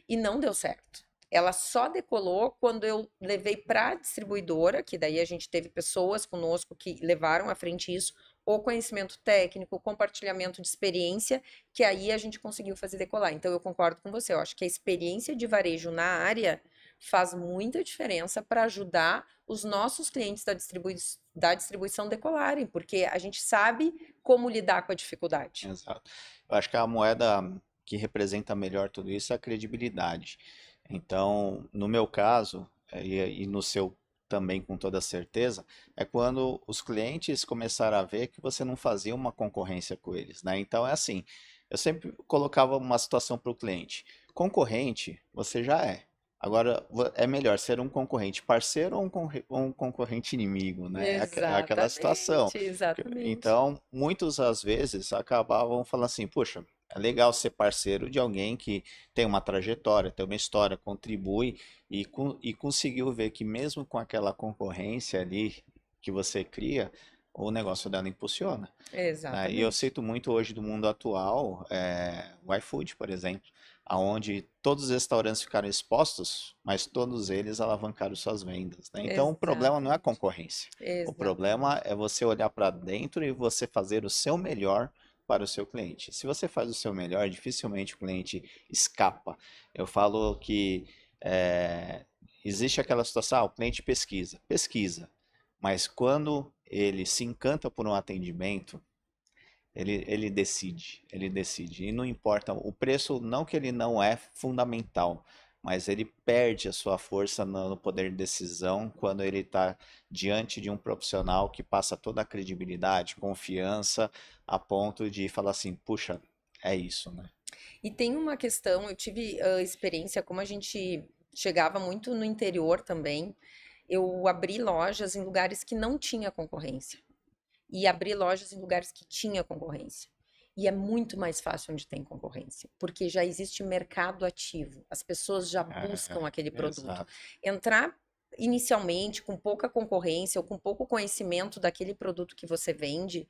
e não deu certo. Ela só decolou quando eu levei para a distribuidora, que daí a gente teve pessoas conosco que levaram à frente isso, o conhecimento técnico, o compartilhamento de experiência, que aí a gente conseguiu fazer decolar. Então eu concordo com você, eu acho que a experiência de varejo na área faz muita diferença para ajudar os nossos clientes da distribuição decolarem, porque a gente sabe como lidar com a dificuldade. Exato. Eu acho que a moeda que representa melhor tudo isso é a credibilidade. Então, no meu caso, e no seu também com toda certeza, é quando os clientes começaram a ver que você não fazia uma concorrência com eles, né? Então é assim, eu sempre colocava uma situação para o cliente. Concorrente, você já é. Agora, é melhor ser um concorrente parceiro ou um concorrente inimigo, né? É aquela situação. Exatamente, exatamente. Então, muitos às vezes acabavam falando assim, puxa, é legal ser parceiro de alguém que tem uma trajetória, tem uma história, contribui e conseguiu ver que mesmo com aquela concorrência ali que você cria, o negócio dela impulsiona, né? E eu Exatamente. cito muito hoje do mundo atual, o iFood, por exemplo, aonde todos os restaurantes ficaram expostos, mas todos eles alavancaram suas vendas, né? Então, o problema não é a Exatamente. concorrência. O problema Exatamente. é você olhar para dentro e você fazer o seu melhor para o seu cliente. Se você faz o seu melhor, dificilmente o cliente escapa. Eu falo que é, existe aquela situação, o cliente pesquisa, mas quando ele se encanta por um atendimento, ele decide. E não importa, o preço não que ele não é fundamental, mas ele perde a sua força no poder de decisão quando ele está diante de um profissional que passa toda a credibilidade, confiança, a ponto de falar assim, puxa, é isso, né? E tem uma questão, eu tive experiência, como a gente chegava muito no interior também, eu abri lojas em lugares que não tinha concorrência. E abrir lojas em lugares que tinha concorrência. E é muito mais fácil onde tem concorrência, porque já existe mercado ativo, as pessoas já buscam aquele produto. Exato. Entrar inicialmente com pouca concorrência ou com pouco conhecimento daquele produto que você vende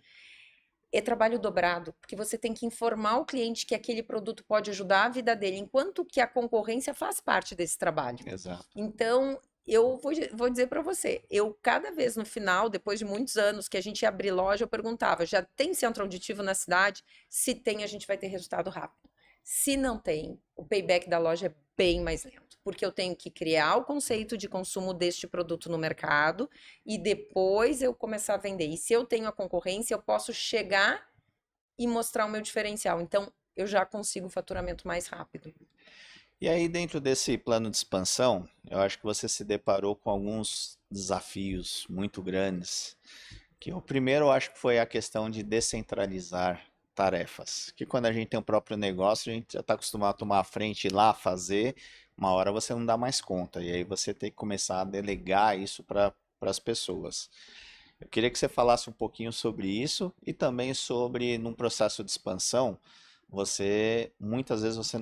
é trabalho dobrado, porque você tem que informar o cliente que aquele produto pode ajudar a vida dele, enquanto que a concorrência faz parte desse trabalho. Exato. Então, eu vou dizer para você, eu cada vez no final, depois de muitos anos que a gente ia abrir loja, eu perguntava, já tem centro auditivo na cidade? Se tem, a gente vai ter resultado rápido. Se não tem, o payback da loja é bem mais lento, porque eu tenho que criar o conceito de consumo deste produto no mercado e depois eu começar a vender. E se eu tenho a concorrência, eu posso chegar e mostrar o meu diferencial. Então, eu já consigo faturamento mais rápido. E aí, dentro desse plano de expansão, eu acho que você se deparou com alguns desafios muito grandes. Que o primeiro eu acho que foi a questão de descentralizar tarefas. Que quando a gente tem o próprio negócio, a gente já está acostumado a tomar a frente, ir lá fazer, uma hora você não dá mais conta. E aí você tem que começar a delegar isso para as pessoas. Eu queria que você falasse um pouquinho sobre isso e também sobre, num processo de expansão, você muitas vezes você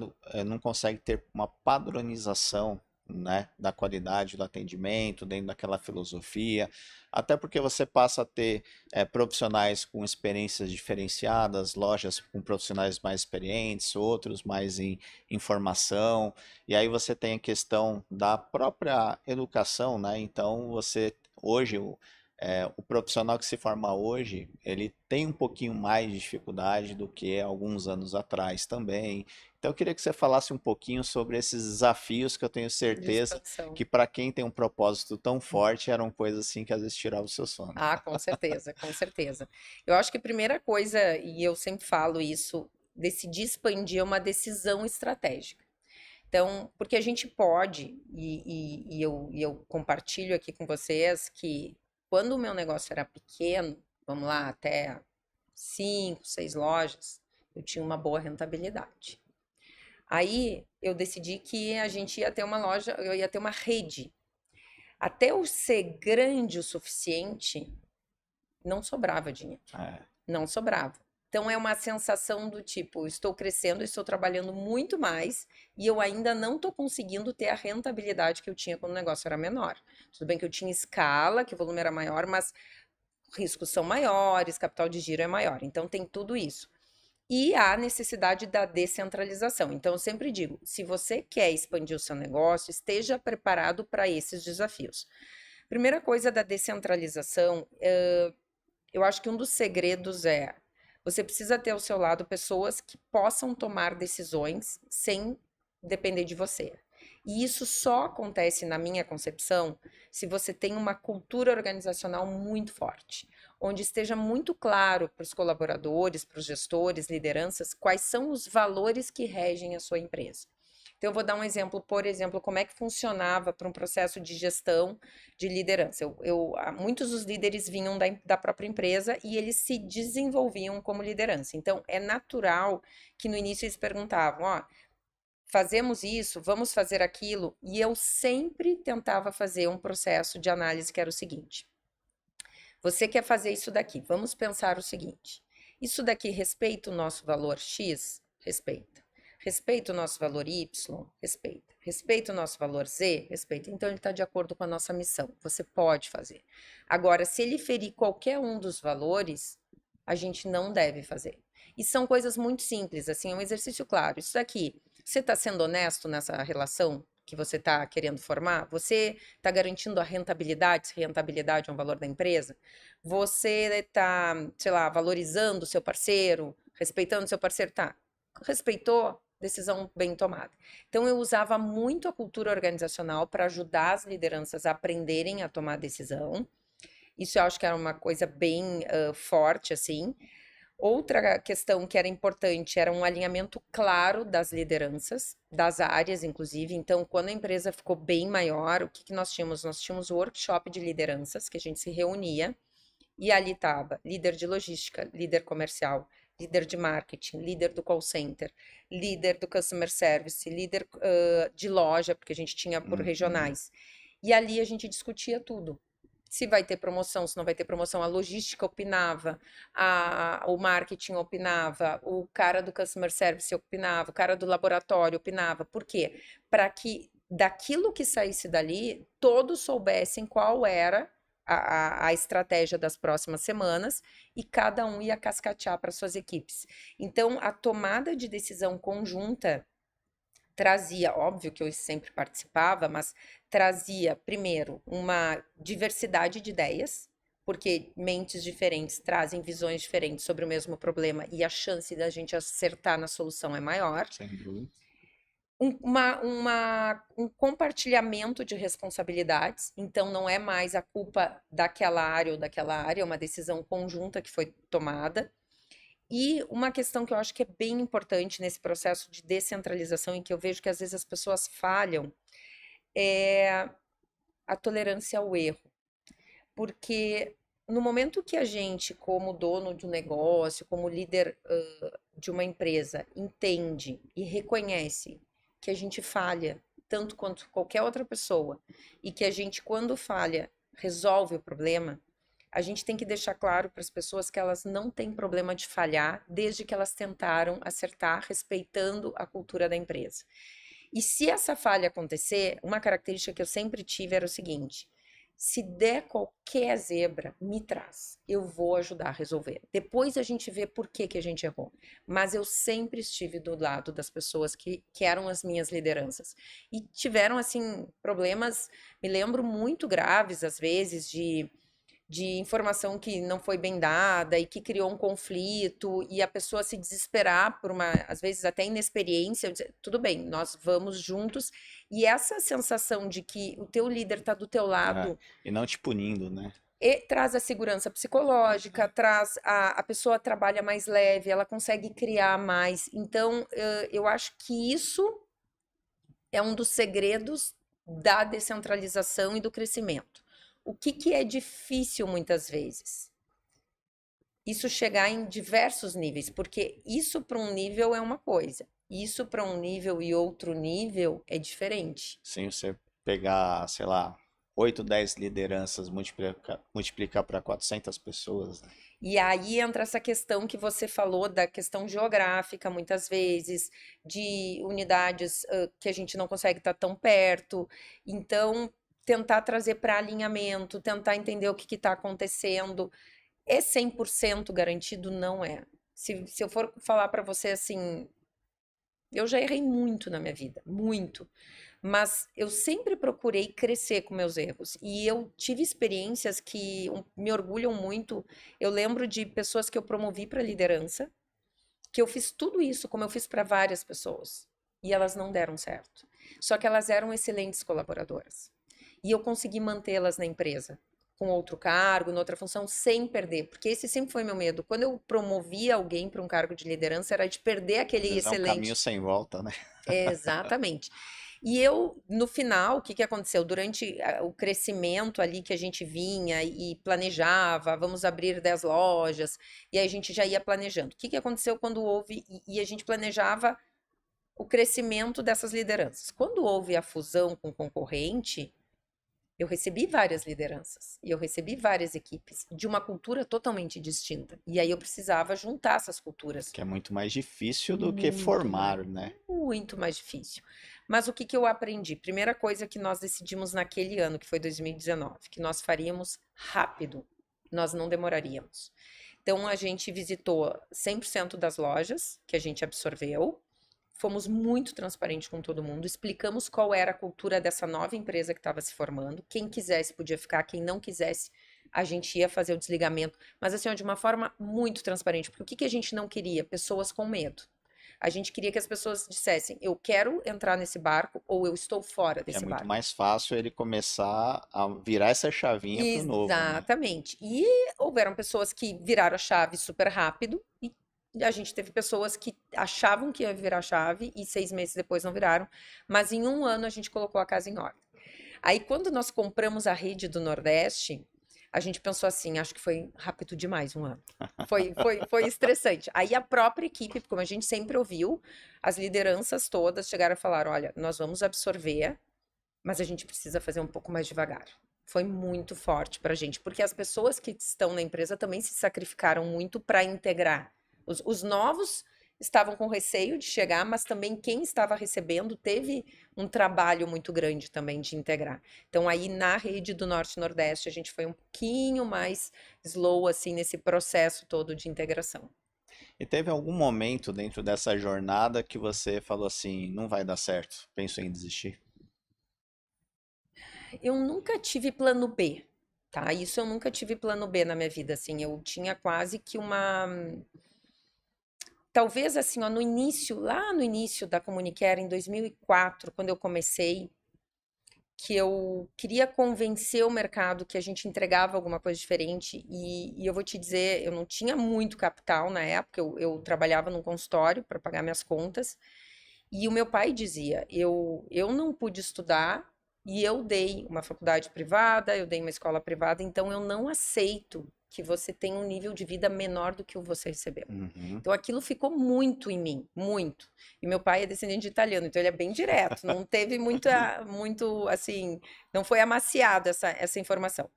não consegue ter uma padronização, né, da qualidade do atendimento dentro daquela filosofia, até porque você passa a ter profissionais com experiências diferenciadas, lojas com profissionais mais experientes, outros mais em informação, e aí você tem a questão da própria educação, né? Então você hoje o profissional que se forma hoje, ele tem um pouquinho mais de dificuldade do que alguns anos atrás também. Então eu queria que você falasse um pouquinho sobre esses desafios que eu tenho De certeza expansão. que para quem tem um propósito tão forte eram coisas assim que às vezes tiravam o seu sono. Ah, com certeza, com certeza. Eu acho que a primeira coisa, e eu sempre falo isso, decidir expandir é uma decisão estratégica. Então, porque a gente pode, e eu compartilho aqui com vocês que quando o meu negócio era pequeno, vamos lá, até 5, 6 lojas, eu tinha uma boa rentabilidade. Aí eu decidi que a gente ia ter uma loja, eu ia ter uma rede. Até eu ser grande o suficiente, não sobrava dinheiro. É, Não sobrava. Então é uma sensação do tipo, estou crescendo, estou trabalhando muito mais e eu ainda não estou conseguindo ter a rentabilidade que eu tinha quando o negócio era menor. Tudo bem que eu tinha escala, que o volume era maior, mas riscos são maiores, capital de giro é maior. Então tem tudo isso. E a necessidade da descentralização. Então, eu sempre digo: se você quer expandir o seu negócio, esteja preparado para esses desafios. Primeira coisa da descentralização, eu acho que um dos segredos é você precisa ter ao seu lado pessoas que possam tomar decisões sem depender de você. E isso só acontece, na minha concepção, se você tem uma cultura organizacional muito forte, onde esteja muito claro para os colaboradores, para os gestores, lideranças, quais são os valores que regem a sua empresa. Então, eu vou dar um exemplo, por exemplo, como é que funcionava para um processo de gestão de liderança. Muitos dos líderes vinham da própria empresa e eles se desenvolviam como liderança. Então, é natural que no início eles perguntavam, ó, fazemos isso, vamos fazer aquilo, e eu sempre tentava fazer um processo de análise que era o seguinte: você quer fazer isso daqui? Vamos pensar o seguinte: isso daqui respeita o nosso valor X? Respeita. Respeita o nosso valor Y? Respeita. Respeita o nosso valor Z? Respeita. Então ele está de acordo com a nossa missão. Você pode fazer. Agora, se ele ferir qualquer um dos valores, a gente não deve fazer. E são coisas muito simples, assim, é um exercício claro. Isso daqui, você está sendo honesto nessa relação que você está querendo formar? Você está garantindo a rentabilidade, se rentabilidade é um valor da empresa? Você está, sei lá, valorizando o seu parceiro, respeitando o seu parceiro? Tá. Respeitou? Decisão bem tomada. Então, eu usava muito a cultura organizacional para ajudar as lideranças a aprenderem a tomar decisão. Isso eu acho que era uma coisa bem forte, assim. Outra questão que era importante era um alinhamento claro das lideranças, das áreas, inclusive. Então, quando a empresa ficou bem maior, o que que nós tínhamos? Nós tínhamos o workshop de lideranças, que a gente se reunia, e ali estava líder de logística, líder comercial, líder de marketing, líder do call center, líder do customer service, líder de loja, porque a gente tinha por regionais. E ali a gente discutia tudo. Se vai ter promoção, se não vai ter promoção, a logística opinava, o marketing opinava, o cara do customer service opinava, o cara do laboratório opinava. Por quê? Para que daquilo que saísse dali, todos soubessem qual era a estratégia das próximas semanas e cada um ia cascatear para suas equipes. Então, a tomada de decisão conjunta trazia, óbvio que eu sempre participava, mas trazia, primeiro, uma diversidade de ideias, porque mentes diferentes trazem visões diferentes sobre o mesmo problema e a chance da gente acertar na solução é maior. Sem dúvida. Um compartilhamento de responsabilidades, então não é mais a culpa daquela área ou daquela área, é uma decisão conjunta que foi tomada. E uma questão que eu acho que é bem importante nesse processo de descentralização e que eu vejo que às vezes as pessoas falham é a tolerância ao erro. Porque no momento que a gente, como dono de um negócio, como líder de uma empresa, entende e reconhece que a gente falha tanto quanto qualquer outra pessoa e que a gente, quando falha, resolve o problema, a gente tem que deixar claro para as pessoas que elas não têm problema de falhar, desde que elas tentaram acertar, respeitando a cultura da empresa. E se essa falha acontecer, uma característica que eu sempre tive era o seguinte: se der qualquer zebra, me traz. Eu vou ajudar a resolver. Depois a gente vê por que a gente errou. Mas eu sempre estive do lado das pessoas que eram as minhas lideranças. E tiveram, assim, problemas, me lembro, muito graves, às vezes, de informação que não foi bem dada e que criou um conflito e a pessoa se desesperar por uma, às vezes até inexperiência, dizer, tudo bem, nós vamos juntos. E essa sensação de que o teu líder está do teu lado E não te punindo, né? traz a segurança psicológica, traz a pessoa trabalha mais leve, ela consegue criar mais. Então, eu acho que isso é um dos segredos da descentralização e do crescimento. O que é difícil muitas vezes? Isso chegar em diversos níveis, porque isso para um nível é uma coisa, isso para um nível e outro nível é diferente. Sem você pegar, sei lá, 8, 10 lideranças, multiplicar para 400 pessoas, né? E aí entra essa questão que você falou da questão geográfica, muitas vezes, de unidades que a gente não consegue estar tão perto. Então, tentar trazer para alinhamento, tentar entender o que está acontecendo. É 100% garantido? Não é. Se eu for falar para você assim, eu já errei muito na minha vida, muito. Mas eu sempre procurei crescer com meus erros. E eu tive experiências que me orgulham muito. Eu lembro de pessoas que eu promovi para liderança, que eu fiz tudo isso, como eu fiz para várias pessoas. E elas não deram certo. Só que elas eram excelentes colaboradoras. E eu consegui mantê-las na empresa, com outro cargo, em outra função, sem perder. Porque esse sempre foi meu medo. Quando eu promovia alguém para um cargo de liderança, era de perder Às aquele vezes é um caminho excelente. sem volta, né? Exatamente. E eu, no final, o que que aconteceu? Durante o crescimento ali que a gente vinha e planejava, vamos abrir 10 lojas, e aí a gente já ia planejando. O que que aconteceu quando houve, e a gente planejava o crescimento dessas lideranças? Quando houve a fusão com o concorrente, eu recebi várias lideranças e eu recebi várias equipes de uma cultura totalmente distinta. E aí eu precisava juntar essas culturas. Que é muito mais difícil do que Muito mais, formar, né? muito mais difícil. Mas o que que eu aprendi? Primeira coisa que nós decidimos naquele ano, que foi 2019, que nós faríamos rápido, nós não demoraríamos. Então a gente visitou 100% das lojas que a gente absorveu, fomos muito transparentes com todo mundo, explicamos qual era a cultura dessa nova empresa que estava se formando, quem quisesse podia ficar, quem não quisesse a gente ia fazer o desligamento, mas assim, ó, de uma forma muito transparente, porque o que que a gente não queria? Pessoas com medo. A gente queria que as pessoas dissessem, eu quero entrar nesse barco ou eu estou fora Que é desse muito barco. mais fácil ele começar a virar essa chavinha pro novo, né? Exatamente. E houveram pessoas que viraram a chave super rápido e a gente teve pessoas que achavam que ia virar a chave e 6 meses depois não viraram, mas em um ano a gente colocou a casa em ordem. Aí quando nós compramos a rede do Nordeste, a gente pensou assim, acho que foi rápido demais um ano. Foi estressante. Aí a própria equipe, como a gente sempre ouviu, as lideranças todas chegaram a falar, olha, nós vamos absorver, mas a gente precisa fazer um pouco mais devagar. Foi muito forte para a gente, porque as pessoas que estão na empresa também se sacrificaram muito para integrar. Os novos estavam com receio de chegar, mas também quem estava recebendo teve um trabalho muito grande também de integrar. Então, aí na rede do Norte e Nordeste, a gente foi um pouquinho mais slow, assim, nesse processo todo de integração. E teve algum momento dentro dessa jornada que você falou assim, não vai dar certo, penso em desistir? Eu nunca tive plano B, tá? Isso eu nunca tive plano B na minha vida, assim. Eu tinha quase que uma. Talvez assim, ó, no início, lá no início da Comunicare, em 2004, quando eu comecei, que eu queria convencer o mercado que a gente entregava alguma coisa diferente. E eu vou te dizer, eu não tinha muito capital na época, eu trabalhava num consultório para pagar minhas contas. E o meu pai dizia: eu não pude estudar e eu dei uma faculdade privada, eu dei uma escola privada, então eu não aceito que você tenha um nível de vida menor do que o você recebeu. Uhum. Então aquilo ficou muito em mim, muito. E meu pai é descendente de italiano, então ele é bem direto, não teve muito assim, não foi amaciado essa informação.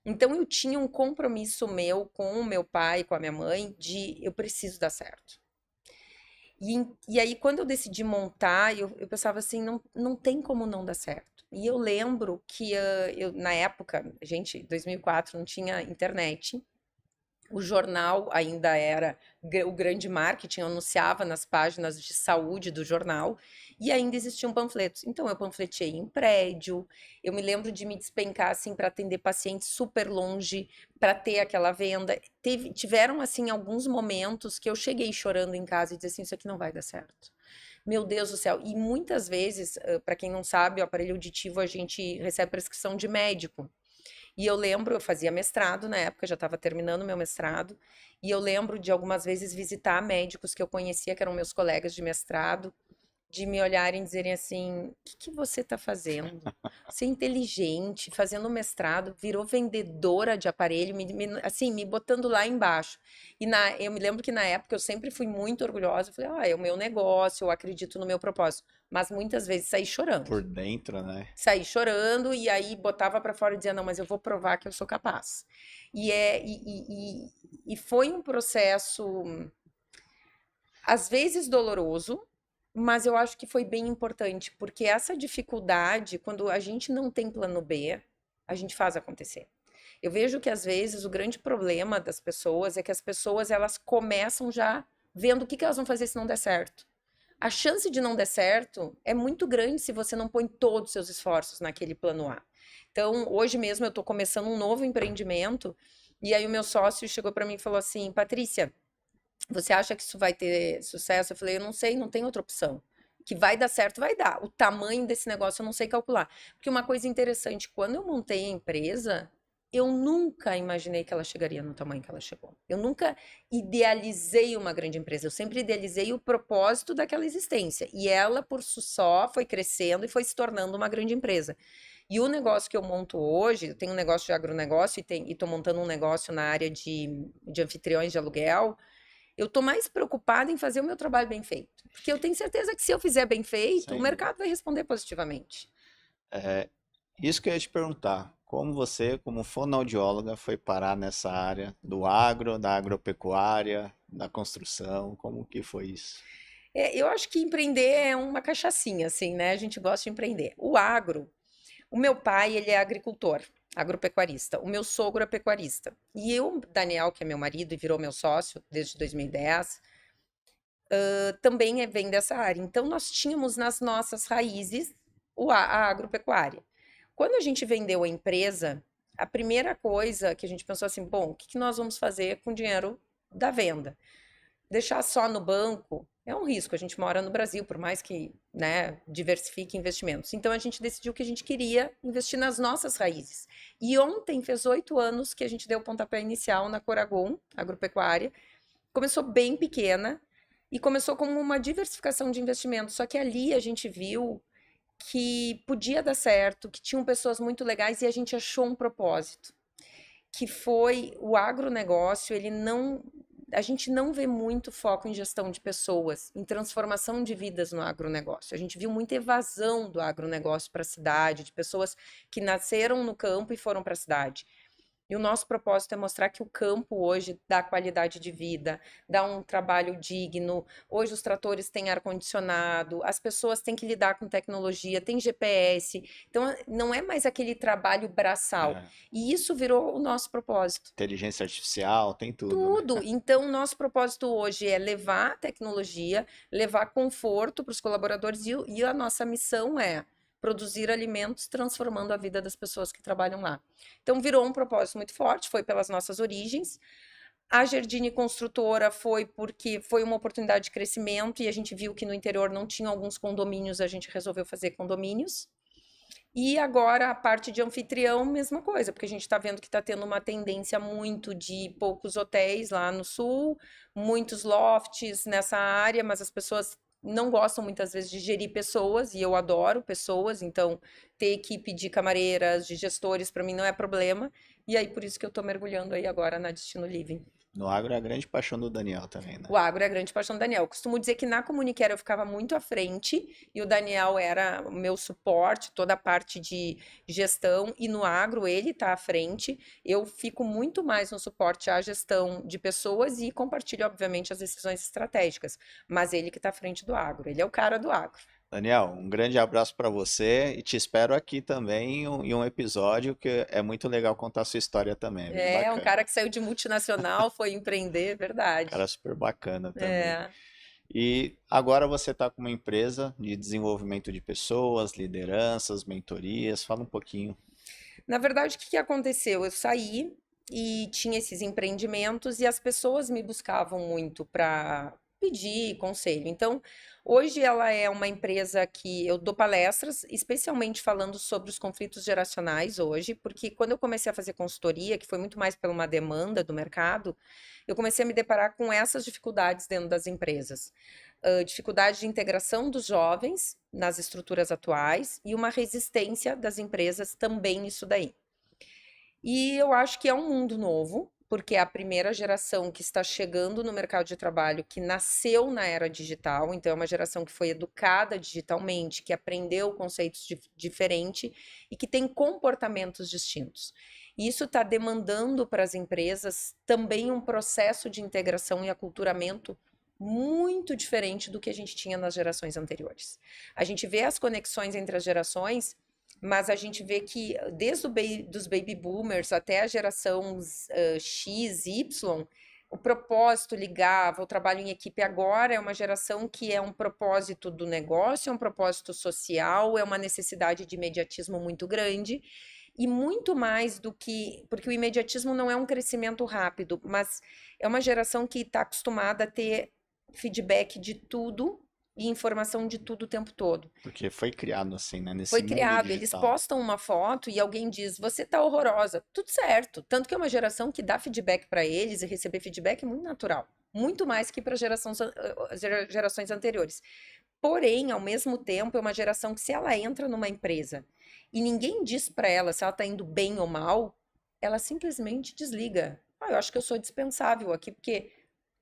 Então eu tinha um compromisso meu com o meu pai, com a minha mãe, de eu preciso dar certo. E aí, quando eu decidi montar, eu pensava assim, não tem como não dar certo. E eu lembro que na época, gente, 2004 não tinha internet. O jornal ainda era o grande marketing, anunciava nas páginas de saúde do jornal e ainda existiam panfletos. Então eu panfletei em prédio. Eu me lembro de me despencar assim para atender pacientes super longe para ter aquela venda. Tiveram assim alguns momentos que eu cheguei chorando em casa e disse assim, isso aqui não vai dar certo. Meu Deus do céu. E muitas vezes, para quem não sabe, o aparelho auditivo a gente recebe prescrição de médico. E eu lembro, eu fazia mestrado na época, já estava terminando meu mestrado, e eu lembro de algumas vezes visitar médicos que eu conhecia, que eram meus colegas de mestrado, de me olharem e dizerem assim: o que que você está fazendo? Você é inteligente, fazendo mestrado, virou vendedora de aparelho, assim, me botando lá embaixo. Eu me lembro que na época eu sempre fui muito orgulhosa, eu falei, é o meu negócio, eu acredito no meu propósito. Mas muitas vezes saí chorando. Por dentro, né? Saí chorando e aí botava para fora e dizia, não, mas eu vou provar que eu sou capaz. E foi um processo às vezes doloroso, mas eu acho que foi bem importante, porque essa dificuldade, quando a gente não tem plano B, a gente faz acontecer. Eu vejo que às vezes o grande problema das pessoas é que as pessoas elas começam já vendo o que elas vão fazer se não der certo. A chance de não dar certo é muito grande se você não põe todos os seus esforços naquele plano A. Então, hoje mesmo eu estou começando um novo empreendimento e aí o meu sócio chegou para mim e falou assim, Patrícia, você acha que isso vai ter sucesso? Eu falei, eu não sei, não tem outra opção. Que vai dar certo, vai dar. O tamanho desse negócio eu não sei calcular. Porque uma coisa interessante, quando eu montei a empresa, eu nunca imaginei que ela chegaria no tamanho que ela chegou. Eu nunca idealizei uma grande empresa, eu sempre idealizei o propósito daquela existência. E ela, por si só, foi crescendo e foi se tornando uma grande empresa. E o negócio que eu monto hoje, eu tenho um negócio de agronegócio e estou montando um negócio na área de anfitriões de aluguel. Eu tô mais preocupada em fazer o meu trabalho bem feito. Porque eu tenho certeza que se eu fizer bem feito, o Sem dúvida. mercado vai responder positivamente. Isso que eu ia te perguntar, como você, como fonoaudióloga, foi parar nessa área do agro, da agropecuária, da construção, como que foi isso? Eu acho que empreender é uma cachaçinha, assim, né? A gente gosta de empreender. O agro, o meu pai, ele é agricultor, agropecuarista. O meu sogro é pecuarista. E eu, Daniel, que é meu marido e virou meu sócio desde 2010, também vem dessa área. Então, nós tínhamos nas nossas raízes a agropecuária. Quando a gente vendeu a empresa, a primeira coisa que a gente pensou assim, bom, o que nós vamos fazer com o dinheiro da venda? Deixar só no banco é um risco. A gente mora no Brasil, por mais que, né, diversifique investimentos. Então a gente decidiu que a gente queria investir nas nossas raízes. E ontem fez 8 anos que a gente deu o pontapé inicial na Coragon, agropecuária. Começou bem pequena e começou como uma diversificação de investimentos. Só que ali a gente viu que podia dar certo, que tinham pessoas muito legais e a gente achou um propósito, que foi o agronegócio, a gente não vê muito foco em gestão de pessoas, em transformação de vidas no agronegócio. A gente viu muita evasão do agronegócio para a cidade, de pessoas que nasceram no campo e foram para a cidade. E o nosso propósito é mostrar que o campo hoje dá qualidade de vida, dá um trabalho digno. Hoje os tratores têm ar-condicionado, as pessoas têm que lidar com tecnologia, tem GPS. Então não é mais aquele trabalho braçal. É, E isso virou o nosso propósito. inteligência artificial, tem tudo, né? Tudo. Então, nosso propósito hoje é levar tecnologia, levar conforto para os colaboradores e a nossa missão é produzir alimentos transformando a vida das pessoas que trabalham lá. Então, virou um propósito muito forte, foi pelas nossas origens. A Gerdini Construtora foi porque foi uma oportunidade de crescimento e a gente viu que no interior não tinha alguns condomínios, a gente resolveu fazer condomínios. E agora a parte de anfitrião, mesma coisa, porque a gente está vendo que está tendo uma tendência muito de poucos hotéis lá no sul, muitos lofts nessa área, mas as pessoas não gostam muitas vezes de gerir pessoas, e eu adoro pessoas, então ter equipe de camareiras, de gestores, para mim não é problema. E aí por isso que eu estou mergulhando aí agora na Destino Living. No agro é a grande paixão do Daniel também, né? O agro é a grande paixão do Daniel. Eu costumo dizer que na Comunicare eu ficava muito à frente e o Daniel era o meu suporte, toda a parte de gestão, e no agro ele está à frente. Eu fico muito mais no suporte à gestão de pessoas e compartilho, obviamente, as decisões estratégicas. Mas ele que está à frente do agro, ele é o cara do agro. Daniel, um grande abraço para você e te espero aqui também em um episódio que é muito legal contar a sua história também, é bem É um bacana. cara que saiu de multinacional, foi empreender, verdade. Cara super bacana também. É. E agora você está com uma empresa de desenvolvimento de pessoas, lideranças, mentorias. Fala um pouquinho. Na verdade, o que que aconteceu? Eu saí e tinha esses empreendimentos e as pessoas me buscavam muito para pedir conselho. Então, hoje ela é uma empresa que eu dou palestras, especialmente falando sobre os conflitos geracionais hoje, porque quando eu comecei a fazer consultoria, que foi muito mais pela uma demanda do mercado, eu comecei a me deparar com essas dificuldades dentro das empresas. dificuldade de integração dos jovens nas estruturas atuais e uma resistência das empresas também nisso daí. E eu acho que é um mundo novo, porque é a primeira geração que está chegando no mercado de trabalho, que nasceu na era digital, então é uma geração que foi educada digitalmente, que aprendeu conceitos diferentes e que tem comportamentos distintos. E isso está demandando para as empresas também um processo de integração e aculturamento muito diferente do que a gente tinha nas gerações anteriores. A gente vê as conexões entre as gerações, mas a gente vê que desde dos baby boomers até a geração X, Y, o propósito ligava, o trabalho em equipe agora é uma geração que é um propósito do negócio, é um propósito social, é uma necessidade de imediatismo muito grande e muito mais do que... Porque o imediatismo não é um crescimento rápido, mas é uma geração que está acostumada a ter feedback de tudo e informação de tudo o tempo todo. Porque foi criado assim, né? Nesse Foi mundo criado, eles digital. postam uma foto e alguém diz, você tá horrorosa. Tudo certo. Tanto que é uma geração que dá feedback para eles e receber feedback é muito natural. Muito mais que para gerações anteriores. Porém, ao mesmo tempo, é uma geração que se ela entra numa empresa e ninguém diz para ela se ela tá indo bem ou mal, ela simplesmente desliga. Ah, eu acho que eu sou dispensável aqui porque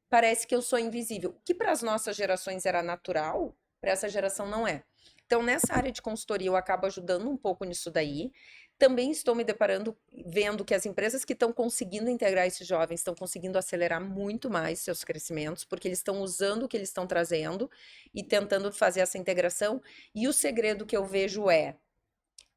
parece que eu sou invisível. O que para as nossas gerações era natural, para essa geração não é. Então, nessa área de consultoria, eu acabo ajudando um pouco nisso daí. Também estou me deparando, vendo que as empresas que estão conseguindo integrar esses jovens estão conseguindo acelerar muito mais seus crescimentos, porque eles estão usando o que eles estão trazendo e tentando fazer essa integração. E o segredo que eu vejo é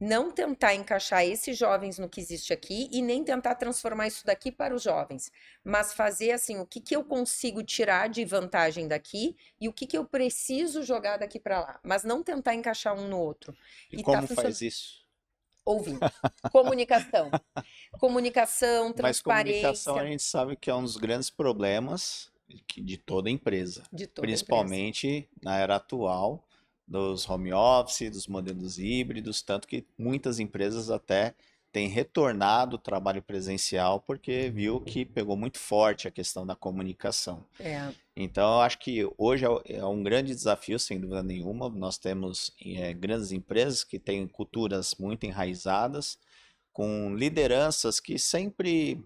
não tentar encaixar esses jovens no que existe aqui e nem tentar transformar isso daqui para os jovens, mas fazer assim, o que eu consigo tirar de vantagem daqui e o que eu preciso jogar daqui para lá, mas não tentar encaixar um no outro. E tá como faz isso? Ouvindo. Comunicação. Comunicação, Mas comunicação a transparência gente sabe que é um dos grandes problemas de toda empresa, de toda a empresa. principalmente na era atual dos home office, dos modelos híbridos, tanto que muitas empresas até têm retornado o trabalho presencial porque viu que pegou muito forte a questão da comunicação. É. Então, eu acho que hoje é um grande desafio, sem dúvida nenhuma. Nós temos grandes empresas que têm culturas muito enraizadas, com lideranças que sempre.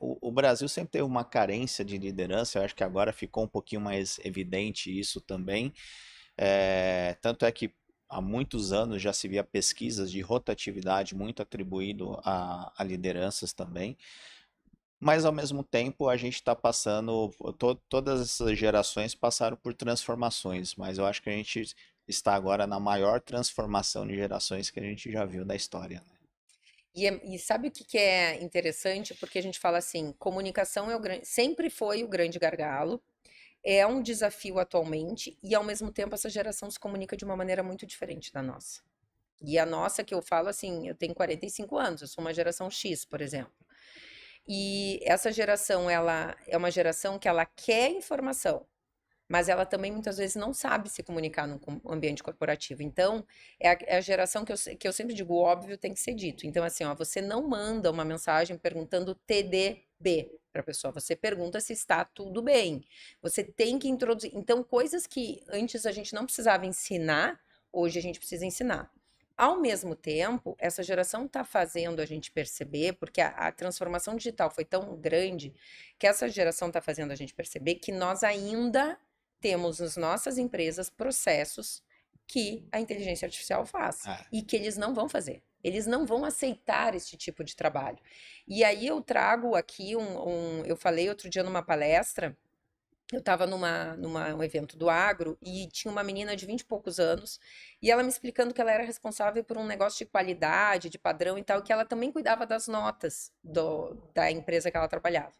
O Brasil sempre teve uma carência de liderança, eu acho que agora ficou um pouquinho mais evidente isso também. Tanto é que há muitos anos já se via pesquisas de rotatividade muito atribuído a lideranças também. Mas ao mesmo tempo a gente está passando, todas essas gerações passaram por transformações, mas eu acho que a gente está agora na maior transformação de gerações que a gente já viu da história, né? E sabe o que é interessante? Porque a gente fala assim, comunicação sempre foi o grande gargalo, é um desafio atualmente, e ao mesmo tempo essa geração se comunica de uma maneira muito diferente da nossa. E a nossa, que eu falo assim, eu tenho 45 anos, eu sou uma geração X, por exemplo. E essa geração, ela é uma geração que ela quer informação, mas ela também muitas vezes não sabe se comunicar no ambiente corporativo. Então, é a geração que eu sempre digo, o óbvio tem que ser dito. Então, assim, ó, você não manda uma mensagem perguntando TDB para a pessoa, você pergunta se está tudo bem. Você tem que introduzir. Então, coisas que antes a gente não precisava ensinar, hoje a gente precisa ensinar. Ao mesmo tempo, essa geração está fazendo a gente perceber, porque a transformação digital foi tão grande, que essa geração está fazendo a gente perceber que nós ainda temos nas nossas empresas processos que a inteligência artificial faz e que eles não vão fazer. Eles não vão aceitar esse tipo de trabalho. E aí eu trago aqui eu falei outro dia numa palestra, eu estava num evento do agro e tinha uma menina de 20 e poucos anos e ela me explicando que ela era responsável por um negócio de qualidade, de padrão e tal, que ela também cuidava das notas da empresa que ela trabalhava.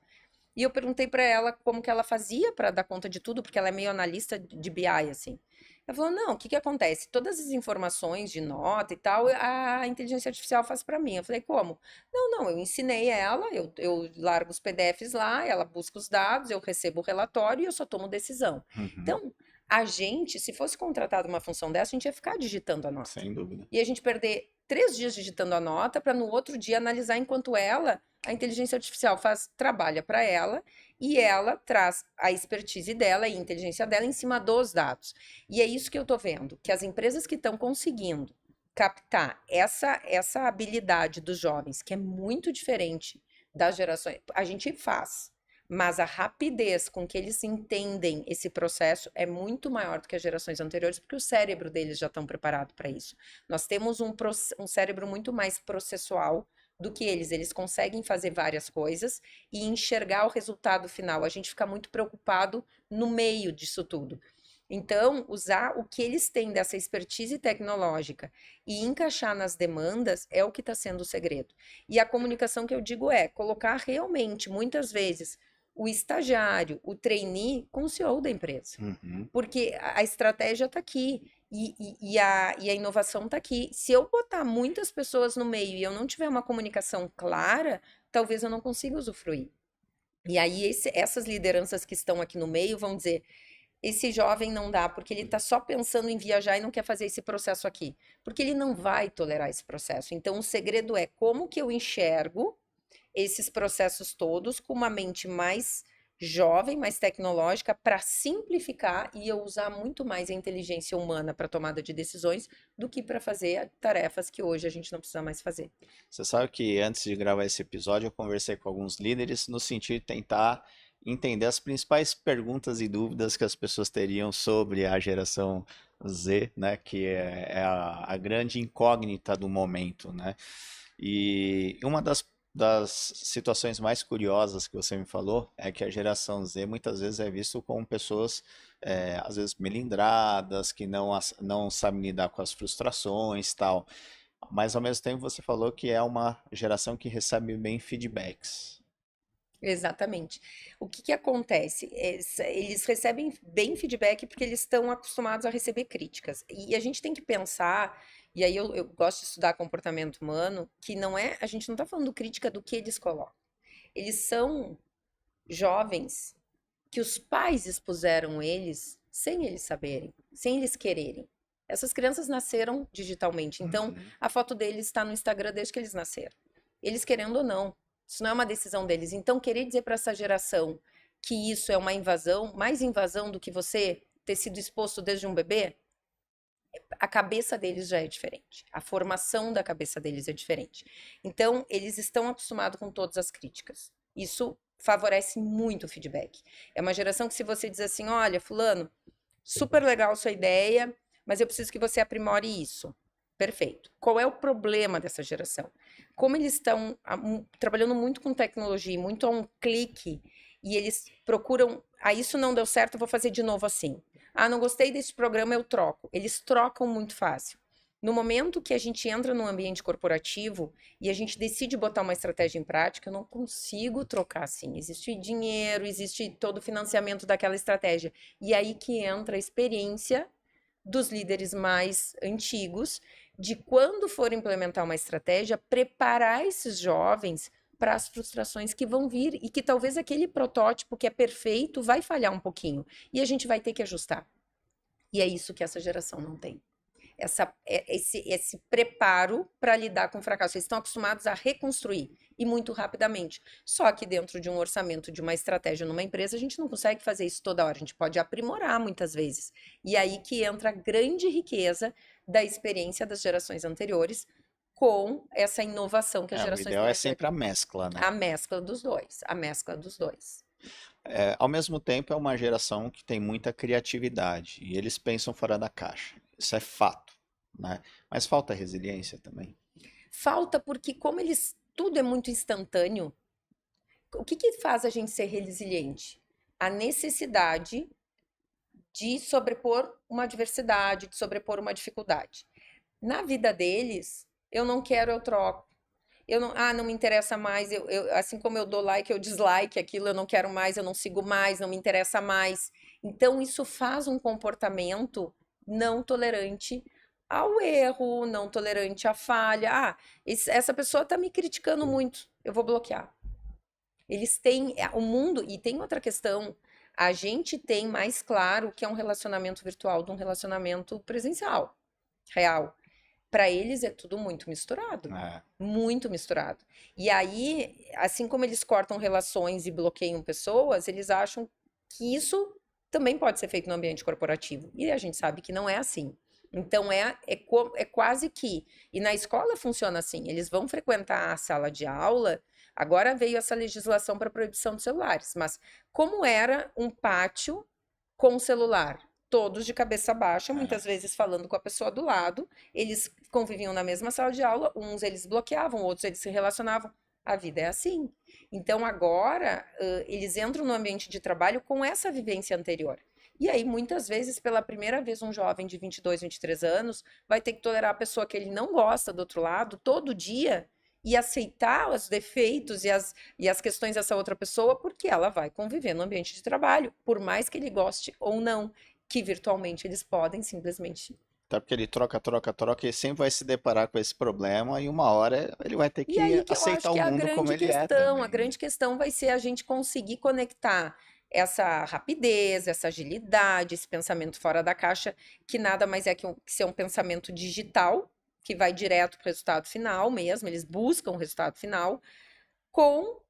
E eu perguntei para ela como que ela fazia para dar conta de tudo, porque ela é meio analista de BI, assim. Ela falou, não, o que que acontece? Todas as informações de nota e tal, a inteligência artificial faz para mim. Eu falei, como? Não, eu ensinei ela, eu largo os PDFs lá, ela busca os dados, eu recebo o relatório e eu só tomo decisão. Uhum. Então, a gente, se fosse contratado uma função dessa, a gente ia ficar digitando a nota. Sem dúvida. E a gente perder 3 dias digitando a nota para no outro dia analisar enquanto a inteligência artificial trabalha para ela e ela traz a expertise dela e a inteligência dela em cima dos dados. E é isso que eu estou vendo, que as empresas que estão conseguindo captar essa habilidade dos jovens, que é muito diferente das gerações, a gente faz, mas a rapidez com que eles entendem esse processo é muito maior do que as gerações anteriores, porque o cérebro deles já estão preparado para isso. Nós temos um cérebro muito mais processual do que eles. Eles conseguem fazer várias coisas e enxergar o resultado final. A gente fica muito preocupado no meio disso tudo. Então, usar o que eles têm dessa expertise tecnológica e encaixar nas demandas é o que está sendo o segredo. E a comunicação que eu digo é colocar realmente, muitas vezes, o estagiário, o trainee com o CEO da empresa. Porque a estratégia está aqui e a inovação está aqui. Se eu botar muitas pessoas no meio e eu não tiver uma comunicação clara, talvez eu não consiga usufruir. E aí essas lideranças que estão aqui no meio vão dizer: esse jovem não dá, porque ele está só pensando em viajar e não quer fazer esse processo aqui. Porque ele não vai tolerar esse processo. Então, o segredo é como que eu enxergo esses processos todos com uma mente mais jovem, mais tecnológica, para simplificar e eu usar muito mais a inteligência humana para tomada de decisões do que para fazer tarefas que hoje a gente não precisa mais fazer. Você sabe que antes de gravar esse episódio eu conversei com alguns líderes no sentido de tentar entender as principais perguntas e dúvidas que as pessoas teriam sobre a geração Z, né, que é a grande incógnita do momento, né? E uma das situações mais curiosas que você me falou é que a geração Z muitas vezes é visto como pessoas, às vezes melindradas, que não sabem lidar com as frustrações, tal. Mas ao mesmo tempo você falou que é uma geração que recebe bem feedbacks. Exatamente. O que que acontece? Eles recebem bem feedback porque eles estão acostumados a receber críticas. E a gente tem que pensar, e aí eu gosto de estudar comportamento humano, que não é, a gente não está falando crítica do que eles colocam. Eles são jovens que os pais expuseram eles sem eles saberem, sem eles quererem. Essas crianças nasceram digitalmente, então a foto deles está no Instagram desde que eles nasceram. Eles querendo ou não, isso não é uma decisão deles. Então, querer dizer para essa geração que isso é uma invasão, mais invasão do que você ter sido exposto desde um bebê, a cabeça deles já é diferente. A formação da cabeça deles é diferente. Então, eles estão acostumados com todas as críticas. Isso favorece muito o feedback. É uma geração que, se você diz assim: olha, fulano, super legal sua ideia, mas eu preciso que você aprimore isso. Perfeito. Qual é o problema dessa geração? Como eles estão trabalhando muito com tecnologia, muito a um clique, e eles procuram, isso não deu certo, eu vou fazer de novo assim. Não gostei desse programa, eu troco. Eles trocam muito fácil. No momento que a gente entra num ambiente corporativo e a gente decide botar uma estratégia em prática, eu não consigo trocar assim. Existe dinheiro, existe todo o financiamento daquela estratégia. E aí que entra a experiência dos líderes mais antigos, de quando for implementar uma estratégia, preparar esses jovens para as frustrações que vão vir e que talvez aquele protótipo que é perfeito vai falhar um pouquinho e a gente vai ter que ajustar. E é isso que essa geração não tem. Esse preparo para lidar com o fracasso. Eles estão acostumados a reconstruir e muito rapidamente. Só que dentro de um orçamento, de uma estratégia numa empresa, a gente não consegue fazer isso toda hora. A gente pode aprimorar muitas vezes. E aí que entra a grande riqueza da experiência das gerações anteriores com essa inovação que as O gerações ideal é têm. sempre a mescla, né? A mescla dos dois. A mescla dos dois. Ao mesmo tempo, é uma geração que tem muita criatividade e eles pensam fora da caixa. Isso é fato, né? Mas falta resiliência também. Falta porque, como tudo é muito instantâneo, o que faz a gente ser resiliente? A necessidade de sobrepor uma adversidade, de sobrepor uma dificuldade. Na vida deles, eu não quero, eu troco. Eu não, não me interessa mais, assim como eu dou like, eu dislike aquilo, eu não quero mais, eu não sigo mais, não me interessa mais. Então, isso faz um comportamento não tolerante ao erro, não tolerante à falha. Essa pessoa está me criticando muito, eu vou bloquear. Eles têm o mundo, e tem outra questão, a gente tem mais claro que é um relacionamento virtual de um relacionamento presencial, real. Para eles é tudo muito misturado. É. Muito misturado. E aí, assim como eles cortam relações e bloqueiam pessoas, eles acham que isso também pode ser feito no ambiente corporativo. E a gente sabe que não é assim. Então, é quase que. E na escola funciona assim: eles vão frequentar a sala de aula. Agora veio essa legislação para proibição de celulares, mas como era um pátio com celular? Todos de cabeça baixa, muitas vezes falando com a pessoa do lado, eles conviviam na mesma sala de aula, uns eles bloqueavam, outros eles se relacionavam. A vida é assim. Então agora eles entram no ambiente de trabalho com essa vivência anterior. E aí, muitas vezes, pela primeira vez, um jovem de 22, 23 anos vai ter que tolerar a pessoa que ele não gosta do outro lado todo dia e aceitar os defeitos e as questões dessa outra pessoa, porque ela vai conviver no ambiente de trabalho, por mais que ele goste ou não, que virtualmente eles podem simplesmente. Até porque ele troca, troca, troca e sempre vai se deparar com esse problema e uma hora ele vai ter E que aí que eu acho aceitar que o é mundo como ele é a também, né? grande questão vai ser a gente conseguir conectar essa rapidez, essa agilidade, esse pensamento fora da caixa, que nada mais é que ser um pensamento digital, que vai direto para o resultado final mesmo, eles buscam o resultado final, com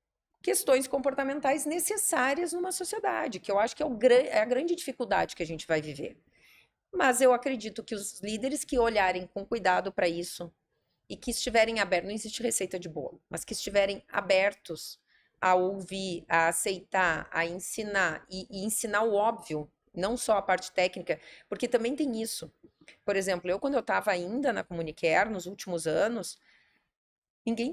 questões comportamentais necessárias numa sociedade, que eu acho que é a grande dificuldade que a gente vai viver. Mas eu acredito que os líderes que olharem com cuidado para isso e que estiverem abertos, não existe receita de bolo, mas que estiverem abertos a ouvir, a aceitar, a ensinar e ensinar o óbvio, não só a parte técnica, porque também tem isso. Por exemplo, eu quando eu estava ainda na Comunicare, nos últimos anos, ninguém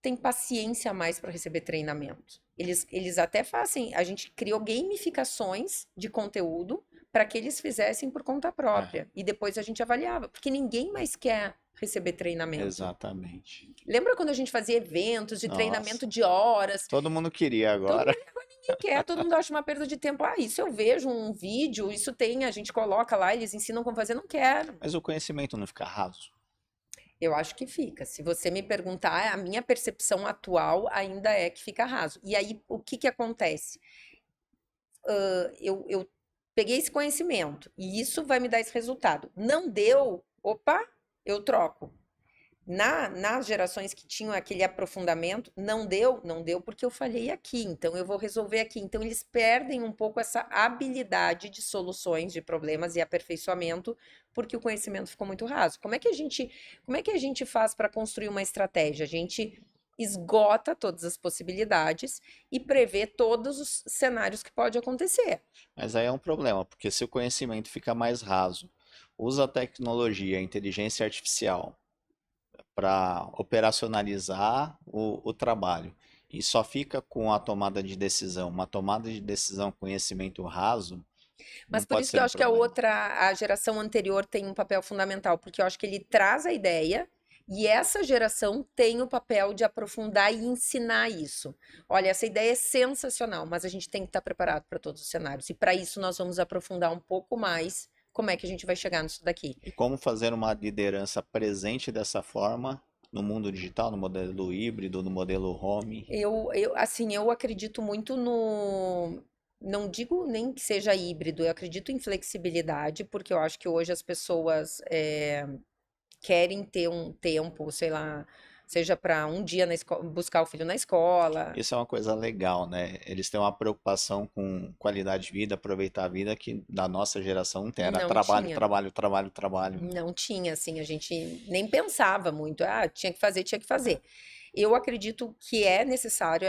tem paciência mais para receber treinamento. Eles até fazem, a gente criou gamificações de conteúdo para que eles fizessem por conta É, própria. E depois a gente avaliava, porque ninguém mais quer receber treinamento. exatamente. Lembra quando a gente fazia eventos de Nossa, treinamento de horas? todo mundo queria Todo agora. mundo, agora ninguém quer, todo mundo acha uma perda de tempo. Ah, isso eu vejo um vídeo, isso tem, a gente coloca lá, eles ensinam como fazer, não quero. Mas o conhecimento não fica raso. Eu acho que fica. Se você me perguntar, a minha percepção atual ainda é que fica raso. E aí, o que que acontece? Eu peguei esse conhecimento e isso vai me dar esse resultado. Não deu, opa, eu troco. Nas gerações que tinham aquele aprofundamento, não deu porque eu falhei aqui, então eu vou resolver aqui. Então eles perdem um pouco essa habilidade de soluções de problemas e aperfeiçoamento, porque o conhecimento ficou muito raso. Como é que a gente faz para construir uma estratégia? A gente esgota todas as possibilidades e prevê todos os cenários que pode acontecer. Mas aí é um problema, porque se o conhecimento fica mais raso, usa a tecnologia, a inteligência artificial para operacionalizar o trabalho e só fica com a tomada de decisão, uma tomada de decisão com conhecimento raso, não Mas por pode isso que ser eu um acho que problema. a geração anterior tem um papel fundamental, porque eu acho que ele traz a ideia e essa geração tem o papel de aprofundar e ensinar isso. Olha, essa ideia é sensacional, mas a gente tem que estar preparado para todos os cenários. E para isso nós vamos aprofundar um pouco mais como é que a gente vai chegar nisso daqui. E como fazer uma liderança presente dessa forma no mundo digital, no modelo híbrido, no modelo home? Assim, eu acredito muito no. Não digo nem que seja híbrido, eu acredito em flexibilidade, porque eu acho que hoje as pessoas querem ter um tempo, sei lá, seja para um dia buscar o filho na escola. Isso é uma coisa legal, né? Eles têm uma preocupação com qualidade de vida, aproveitar a vida que da nossa geração não tem. Era Não trabalho, tinha, trabalho, trabalho, trabalho. não tinha, assim, a gente nem pensava muito, tinha que fazer, tinha que fazer. Eu acredito que é necessário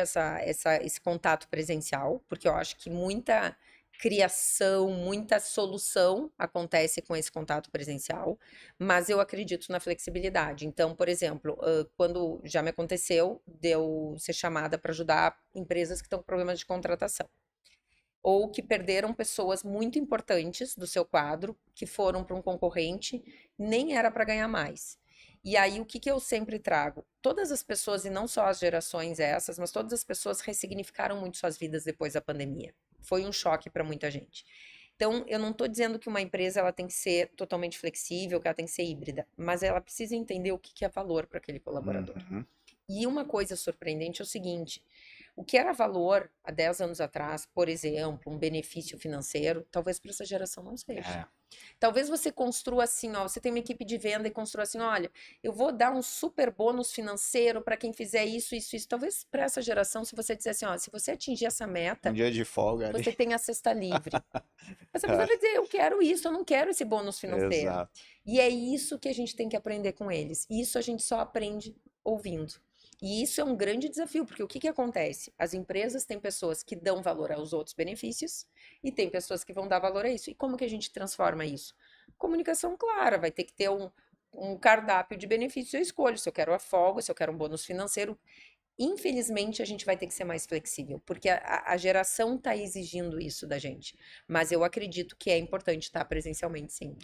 esse contato presencial, porque eu acho que muita criação, muita solução acontece com esse contato presencial, mas eu acredito na flexibilidade. Então, por exemplo, quando já me aconteceu de eu ser chamada para ajudar empresas que estão com problemas de contratação, ou que perderam pessoas muito importantes do seu quadro, que foram para um concorrente, nem era para ganhar mais. E aí, o que que eu sempre trago? Todas as pessoas, e não só as gerações essas, mas todas as pessoas ressignificaram muito suas vidas depois da pandemia. Foi um choque para muita gente. Então, eu não estou dizendo que uma empresa ela tem que ser totalmente flexível, que ela tem que ser híbrida, mas ela precisa entender o que que é valor para aquele colaborador. Uhum. E uma coisa surpreendente é o seguinte: O que era valor há 10 anos atrás, por exemplo, um benefício financeiro, talvez para essa geração não seja. É, Talvez você construa assim, ó, você tem uma equipe de venda e construa assim, olha, eu vou dar um super bônus financeiro para quem fizer isso, isso, isso. Talvez para essa geração, se você disser assim, ó, se você atingir essa um meta, dia de folga ali. você tem a cesta livre. Essa pessoa É, vai dizer, eu quero isso, eu não quero esse bônus financeiro. exato. E é isso que a gente tem que aprender com eles. Isso a gente só aprende ouvindo. E isso é um grande desafio, porque o que que acontece? As empresas têm pessoas que dão valor aos outros benefícios e tem pessoas que vão dar valor a isso. E como que a gente transforma isso? Comunicação clara, vai ter que ter um cardápio de benefícios, eu escolho se eu quero a folga, se eu quero um bônus financeiro. Infelizmente, a gente vai ter que ser mais flexível, porque a geração está exigindo isso da gente. Mas eu acredito que é importante estar presencialmente, sim.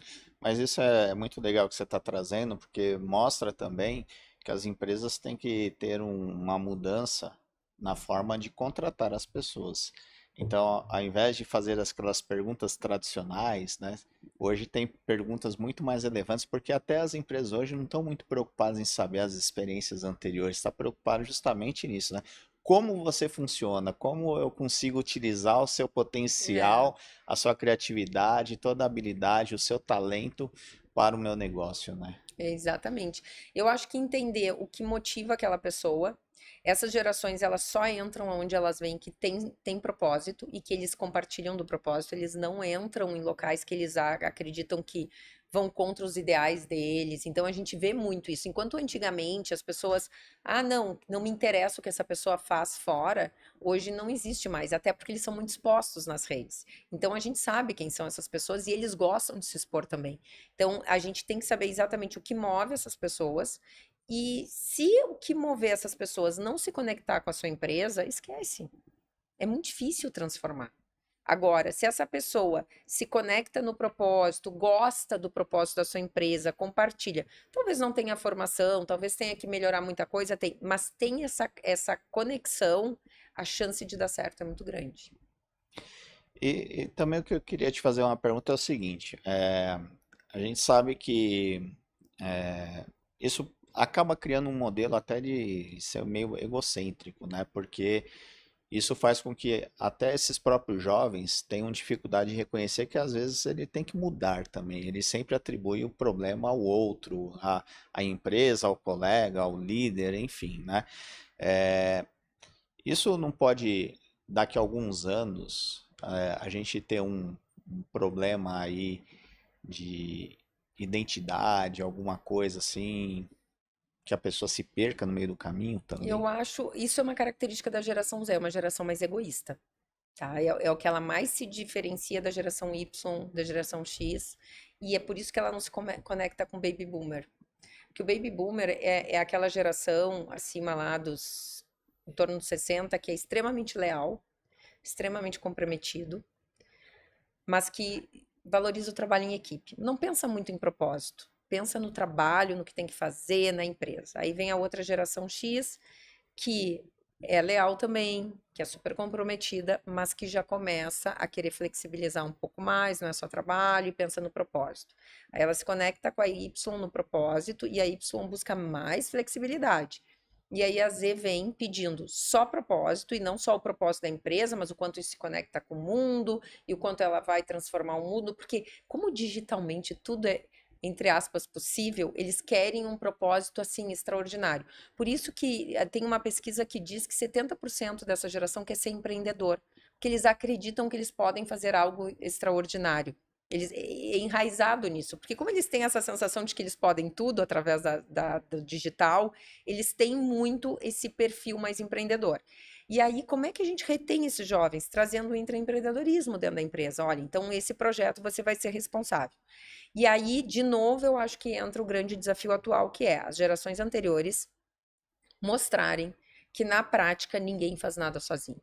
Mas isso é muito legal que você está trazendo, porque mostra também que as empresas têm que ter uma mudança na forma de contratar as pessoas. Então, ao invés de fazer aquelas perguntas tradicionais, né, hoje tem perguntas muito mais relevantes, porque até as empresas hoje não estão muito preocupadas em saber as experiências anteriores, está preocupado justamente nisso, né? Como você funciona, como eu consigo utilizar o seu É, potencial, a sua criatividade, toda a habilidade, o seu talento para o meu negócio, né? exatamente. Eu acho que entender o que motiva aquela pessoa, essas gerações elas só entram onde elas veem que tem propósito e que eles compartilham do propósito, eles não entram em locais que eles acreditam que vão contra os ideais deles. Então a gente vê muito isso. Enquanto antigamente as pessoas, ah, não, não me interessa o que essa pessoa faz fora, hoje não existe mais, até porque eles são muito expostos nas redes. Então a gente sabe quem são essas pessoas e eles gostam de se expor também. Então, a gente tem que saber exatamente o que move essas pessoas. E se o que mover essas pessoas não se conectar com a sua empresa, esquece. É muito difícil transformar. Agora, se essa pessoa se conecta no propósito, gosta do propósito da sua empresa, compartilha, talvez não tenha formação, talvez tenha que melhorar muita coisa, tem, mas tem essa conexão, a chance de dar certo é muito grande. E também o que eu queria te fazer uma pergunta é o seguinte: a gente sabe que isso acaba criando um modelo até de ser meio egocêntrico, né? Porque isso faz com que até esses próprios jovens tenham dificuldade de reconhecer que às vezes ele tem que mudar também. Ele sempre atribui o problema ao outro, à empresa, ao colega, ao líder, enfim, né? É, isso não pode, daqui a alguns anos, a gente ter um problema aí de identidade, alguma coisa assim, que a pessoa se perca no meio do caminho Eu também? acho, isso é uma característica da geração Z, é uma geração mais egoísta. Tá? É o que ela mais se diferencia da geração Y, da geração X, e é por isso que ela não se conecta com o Baby Boomer. Porque o Baby Boomer é aquela geração acima lá dos, em torno dos 60, que é extremamente leal, extremamente comprometido, mas que valoriza o trabalho em equipe. Não pensa muito em propósito, pensa no trabalho, no que tem que fazer na empresa. Aí vem a outra geração X, que é leal também, que é super comprometida, mas que já começa a querer flexibilizar um pouco mais, não é só trabalho, e pensa no propósito. Aí ela se conecta com a Y no propósito e a Y busca mais flexibilidade. E aí a Z vem pedindo só propósito e não só o propósito da empresa, mas o quanto isso se conecta com o mundo e o quanto ela vai transformar o mundo, porque como digitalmente tudo é entre aspas, possível, eles querem um propósito assim extraordinário. Por isso que tem uma pesquisa que diz que 70% dessa geração quer ser empreendedor, porque eles acreditam que eles podem fazer algo extraordinário. Eles é enraizado nisso, porque como eles têm essa sensação de que eles podem tudo através do digital, eles têm muito esse perfil mais empreendedor. E aí, como é que a gente retém esses jovens? Trazendo o intraempreendedorismo dentro da empresa. Olha, então esse projeto você vai ser responsável. E aí, de novo, eu acho que entra o grande desafio atual, que é as gerações anteriores mostrarem que na prática ninguém faz nada sozinho.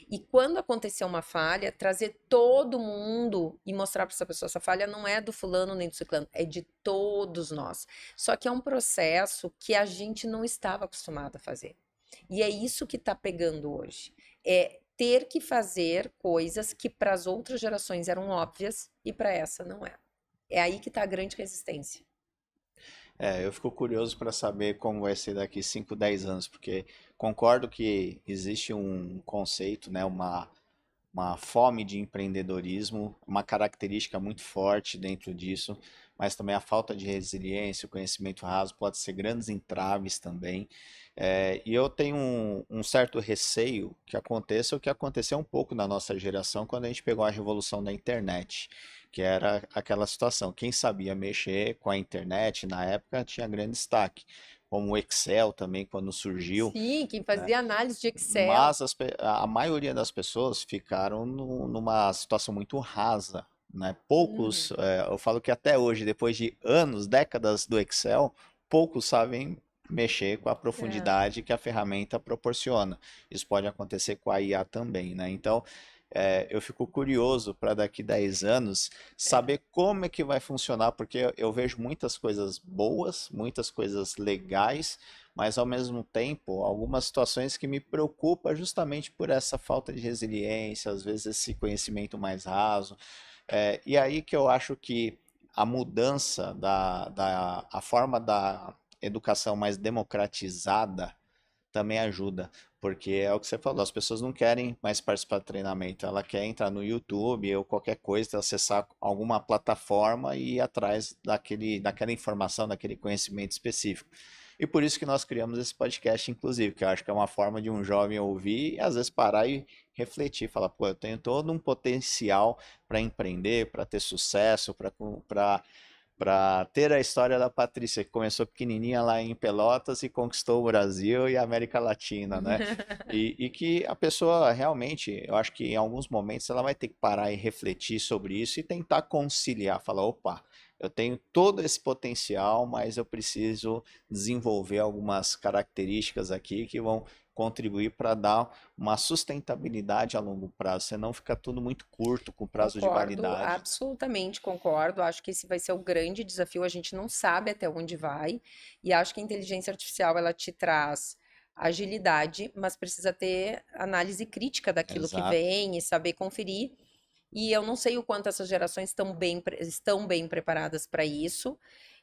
E quando acontecer uma falha, trazer todo mundo e mostrar para essa pessoa essa falha não é do fulano nem do ciclano, é de todos nós. Só que é um processo que a gente não estava acostumado a fazer. E é isso que está pegando hoje. É ter que fazer coisas que para as outras gerações eram óbvias e para essa não é. É aí que está a grande resistência. Eu fico curioso para saber como vai ser daqui 5, 10 anos, porque concordo que existe um conceito, né, uma fome de empreendedorismo, uma característica muito forte dentro disso, mas também a falta de resiliência, o conhecimento raso pode ser grandes entraves também. E eu tenho um certo receio que aconteça o que aconteceu um pouco na nossa geração quando a gente pegou a revolução da internet, que era aquela situação, quem sabia mexer com a internet na época tinha grande destaque, como o Excel também quando surgiu, Sim, quem né? fazia análise de Excel. Mas a maioria das pessoas ficaram numa situação muito rasa, né? Uhum. Poucos, eu falo que até hoje, depois de anos, décadas do Excel, poucos sabem mexer com a É. profundidade que a ferramenta proporciona. Isso pode acontecer com a IA também, né? Então, eu fico curioso para daqui 10 anos É. saber como é que vai funcionar, porque eu vejo muitas coisas boas, muitas coisas legais, mas ao mesmo tempo, algumas situações que me preocupam justamente por essa falta de resiliência, às vezes esse conhecimento mais raso. E aí que eu acho que a mudança a forma da educação mais democratizada também ajuda, porque é o que você falou, as pessoas não querem mais participar do treinamento, ela quer entrar no YouTube ou qualquer coisa, acessar alguma plataforma e ir atrás daquela informação, daquele conhecimento específico. E por isso que nós criamos esse podcast, inclusive, que eu acho que é uma forma de um jovem ouvir e às vezes parar e refletir, falar, pô, eu tenho todo um potencial para empreender, para ter sucesso, para ter a história da Patrícia, que começou pequenininha lá em Pelotas e conquistou o Brasil e a América Latina, né? E que a pessoa realmente, eu acho que em alguns momentos ela vai ter que parar e refletir sobre isso e tentar conciliar, falar, opa, eu tenho todo esse potencial, mas eu preciso desenvolver algumas características aqui que vão contribuir para dar uma sustentabilidade a longo prazo, senão fica tudo muito curto com prazo de Concordo, validade. absolutamente concordo. Acho que esse vai ser o grande desafio. A gente não sabe até onde vai, e acho que a inteligência artificial ela te traz agilidade, mas precisa ter análise crítica daquilo que Exato. vem e saber conferir. E eu não sei o quanto essas gerações estão bem preparadas para isso.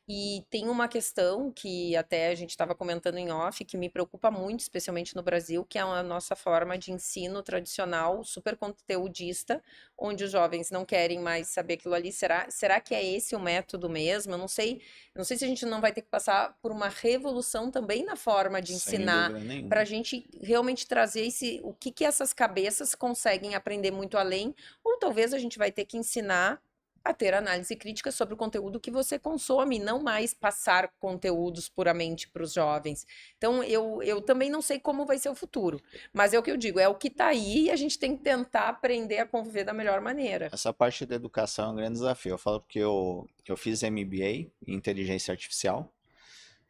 E tem uma questão que até a gente estava comentando em off, que me preocupa muito, especialmente no Brasil, que é a nossa forma de ensino tradicional, super conteudista, onde os jovens não querem mais saber aquilo ali. Será que é esse o método mesmo? Eu não sei se a gente não vai ter que passar por uma revolução também na forma de Sem ensinar, dúvida para a nenhuma. gente realmente trazer o que que essas cabeças conseguem aprender muito além, ou talvez a gente vai ter que ensinar a ter análise crítica sobre o conteúdo que você consome, não mais passar conteúdos puramente para os jovens. Então, eu também não sei como vai ser o futuro, mas é o que eu digo, é o que está aí e a gente tem que tentar aprender a conviver da melhor maneira. Essa parte da educação é um grande desafio. Eu falo porque eu fiz MBA em inteligência artificial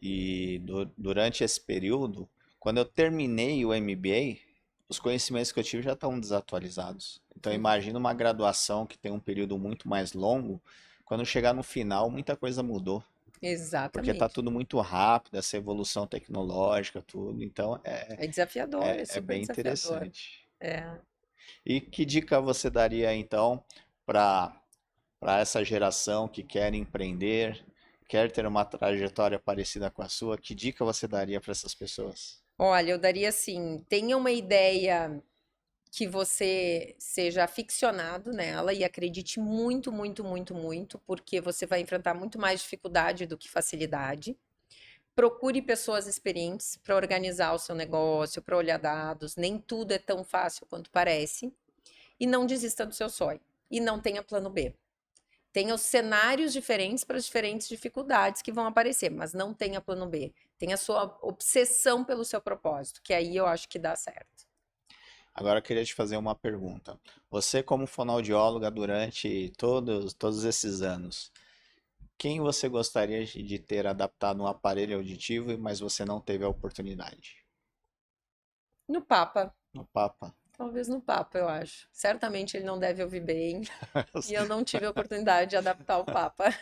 e durante esse período, quando eu terminei o MBA, os conhecimentos que eu tive já estão desatualizados. Então, Uhum. imagina uma graduação que tem um período muito mais longo, quando chegar no final, muita coisa mudou. Porque está Exatamente. tudo muito rápido, essa evolução tecnológica, tudo. Então, É desafiador, é é super bem desafiador. interessante. É. E que dica você daria então para essa geração que quer empreender, quer ter uma trajetória parecida com a sua? Que dica você daria para essas pessoas? Olha, eu daria assim, tenha uma ideia que você seja aficionado nela e acredite muito, muito, muito, muito, porque você vai enfrentar muito mais dificuldade do que facilidade. Procure pessoas experientes para organizar o seu negócio, para olhar dados. Nem tudo é tão fácil quanto parece. E não desista do seu sonho. E não tenha plano B. Tenha os cenários diferentes para as diferentes dificuldades que vão aparecer, mas não tenha plano B. Tenha a sua obsessão pelo seu propósito, que aí eu acho que dá certo. Agora eu queria te fazer uma pergunta. Você, como fonoaudióloga durante todos esses anos, quem você gostaria de ter adaptado um aparelho auditivo, mas você não teve a oportunidade? No Papa, No Papa? talvez no Papa, eu acho. Certamente ele não deve ouvir bem, e eu não tive a oportunidade de adaptar o Papa.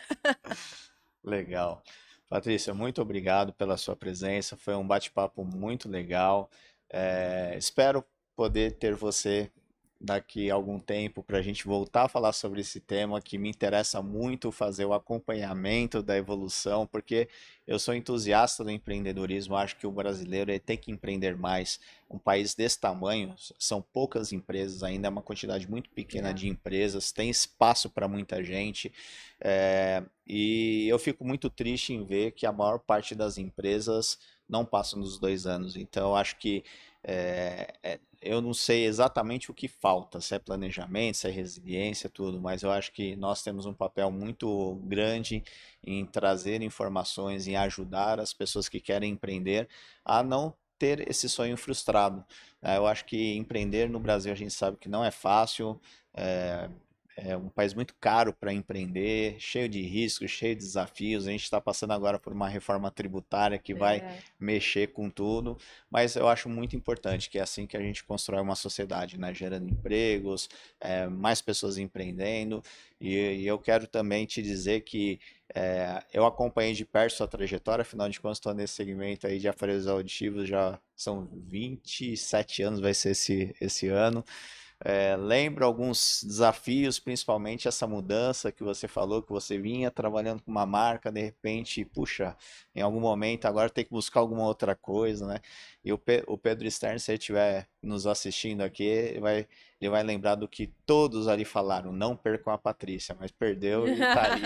Legal. Patrícia, muito obrigado pela sua presença. Foi um bate-papo muito legal. Espero poder ter você daqui a algum tempo para a gente voltar a falar sobre esse tema que me interessa muito fazer o acompanhamento da evolução, porque eu sou entusiasta do empreendedorismo, acho que o brasileiro ele tem que empreender mais. Um país desse tamanho, são poucas empresas ainda, é uma quantidade muito pequena É. de empresas, tem espaço para muita gente, e eu fico muito triste em ver que a maior parte das empresas não passam dos 2 anos. Então, eu acho que eu não sei exatamente o que falta, se é planejamento, se é resiliência, tudo, mas eu acho que nós temos um papel muito grande em trazer informações, em ajudar as pessoas que querem empreender a não ter esse sonho frustrado. Eu acho que empreender no Brasil a gente sabe que não é fácil, é, é um país muito caro para empreender, cheio de riscos, cheio de desafios. A gente está passando agora por uma reforma tributária que vai É. mexer com tudo, mas eu acho muito importante que é assim que a gente constrói uma sociedade, né? Gerando empregos, mais pessoas empreendendo. E eu quero também te dizer que eu acompanhei de perto sua trajetória, afinal de contas estou nesse segmento aí de aparelhos auditivos, já são 27 anos, vai ser esse ano. Lembro alguns desafios, principalmente essa mudança que você falou, que você vinha trabalhando com uma marca, de repente, puxa, em algum momento agora tem que buscar alguma outra coisa, né? E o Pedro Stern, se ele estiver nos assistindo aqui, ele vai lembrar do que todos ali falaram, não percam a Patrícia, mas perdeu e tá aí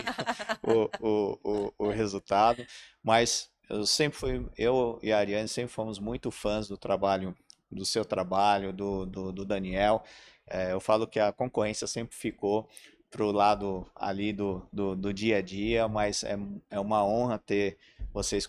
o resultado. Mas eu e a Ariane sempre fomos muito fãs do seu trabalho, do Daniel. Eu falo que a concorrência sempre ficou pro lado ali do dia a dia, mas é uma honra ter vocês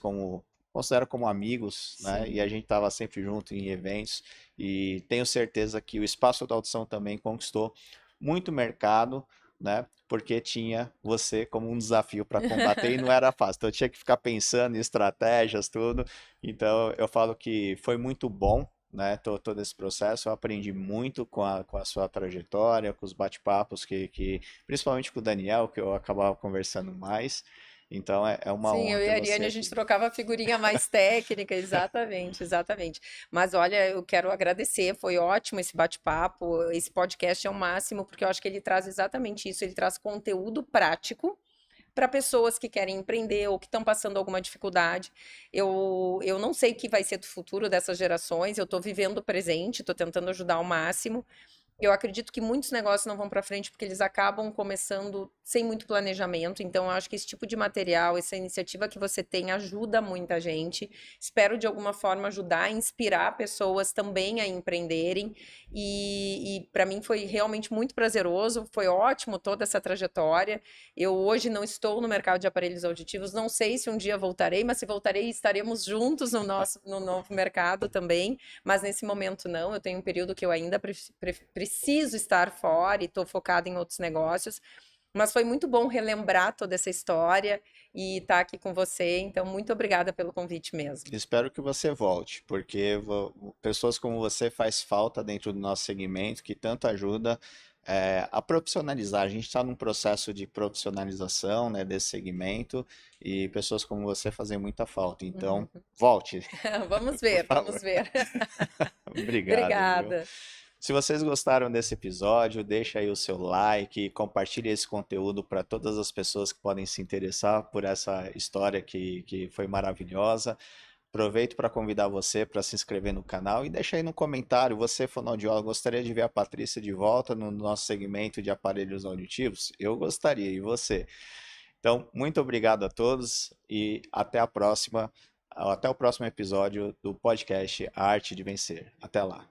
considero como amigos, né? E a Sim. gente estava sempre junto em eventos e tenho certeza que o Espaço da Audição também conquistou muito mercado, né? Porque tinha você como um desafio para combater e não era fácil. Então eu tinha que ficar pensando em estratégias, tudo. Então eu falo que foi muito bom, né, todo esse processo. Eu aprendi muito com a sua trajetória, com os bate-papos principalmente com o Daniel, que eu acabava conversando mais. Então é uma Sim, honra eu e ter a você Ariane, a gente aqui. trocava figurinha mais técnica, exatamente, exatamente. Mas olha, eu quero agradecer, foi ótimo esse bate-papo, esse podcast é o máximo, porque eu acho que ele traz exatamente isso, ele traz conteúdo prático para pessoas que querem empreender ou que estão passando alguma dificuldade. Eu não sei o que vai ser do futuro dessas gerações, eu estou vivendo o presente, estou tentando ajudar ao máximo. Eu acredito que muitos negócios não vão para frente porque eles acabam começando sem muito planejamento. Então, eu acho que esse tipo de material, essa iniciativa que você tem, ajuda muita gente. Espero, de alguma forma, ajudar, inspirar pessoas também a empreenderem. E para mim foi realmente muito prazeroso, foi ótimo toda essa trajetória. Eu hoje não estou no mercado de aparelhos auditivos, não sei se um dia voltarei, mas se voltarei, estaremos juntos no novo mercado também. Mas nesse momento não, eu tenho um período que eu ainda preciso estar fora e estou focada em outros negócios. Mas foi muito bom relembrar toda essa história e estar aqui com você. Então, muito obrigada pelo convite mesmo. Espero que você volte, porque pessoas como você faz falta dentro do nosso segmento, que tanto ajuda a profissionalizar. A gente está num processo de profissionalização, né, desse segmento e pessoas como você fazem muita falta. Então, Uhum. volte, Vamos por ver, vamos favor. ver. Obrigado, viu? Obrigada. Se vocês gostaram desse episódio, deixa aí o seu like, compartilhe esse conteúdo para todas as pessoas que podem se interessar por essa história que foi maravilhosa. Aproveito para convidar você para se inscrever no canal e deixa aí no comentário, você fonoaudiólogo, gostaria de ver a Patrícia de volta no nosso segmento de aparelhos auditivos? Eu gostaria, e você? Então, muito obrigado a todos e até o próximo episódio do podcast A Arte de Vencer. Até lá.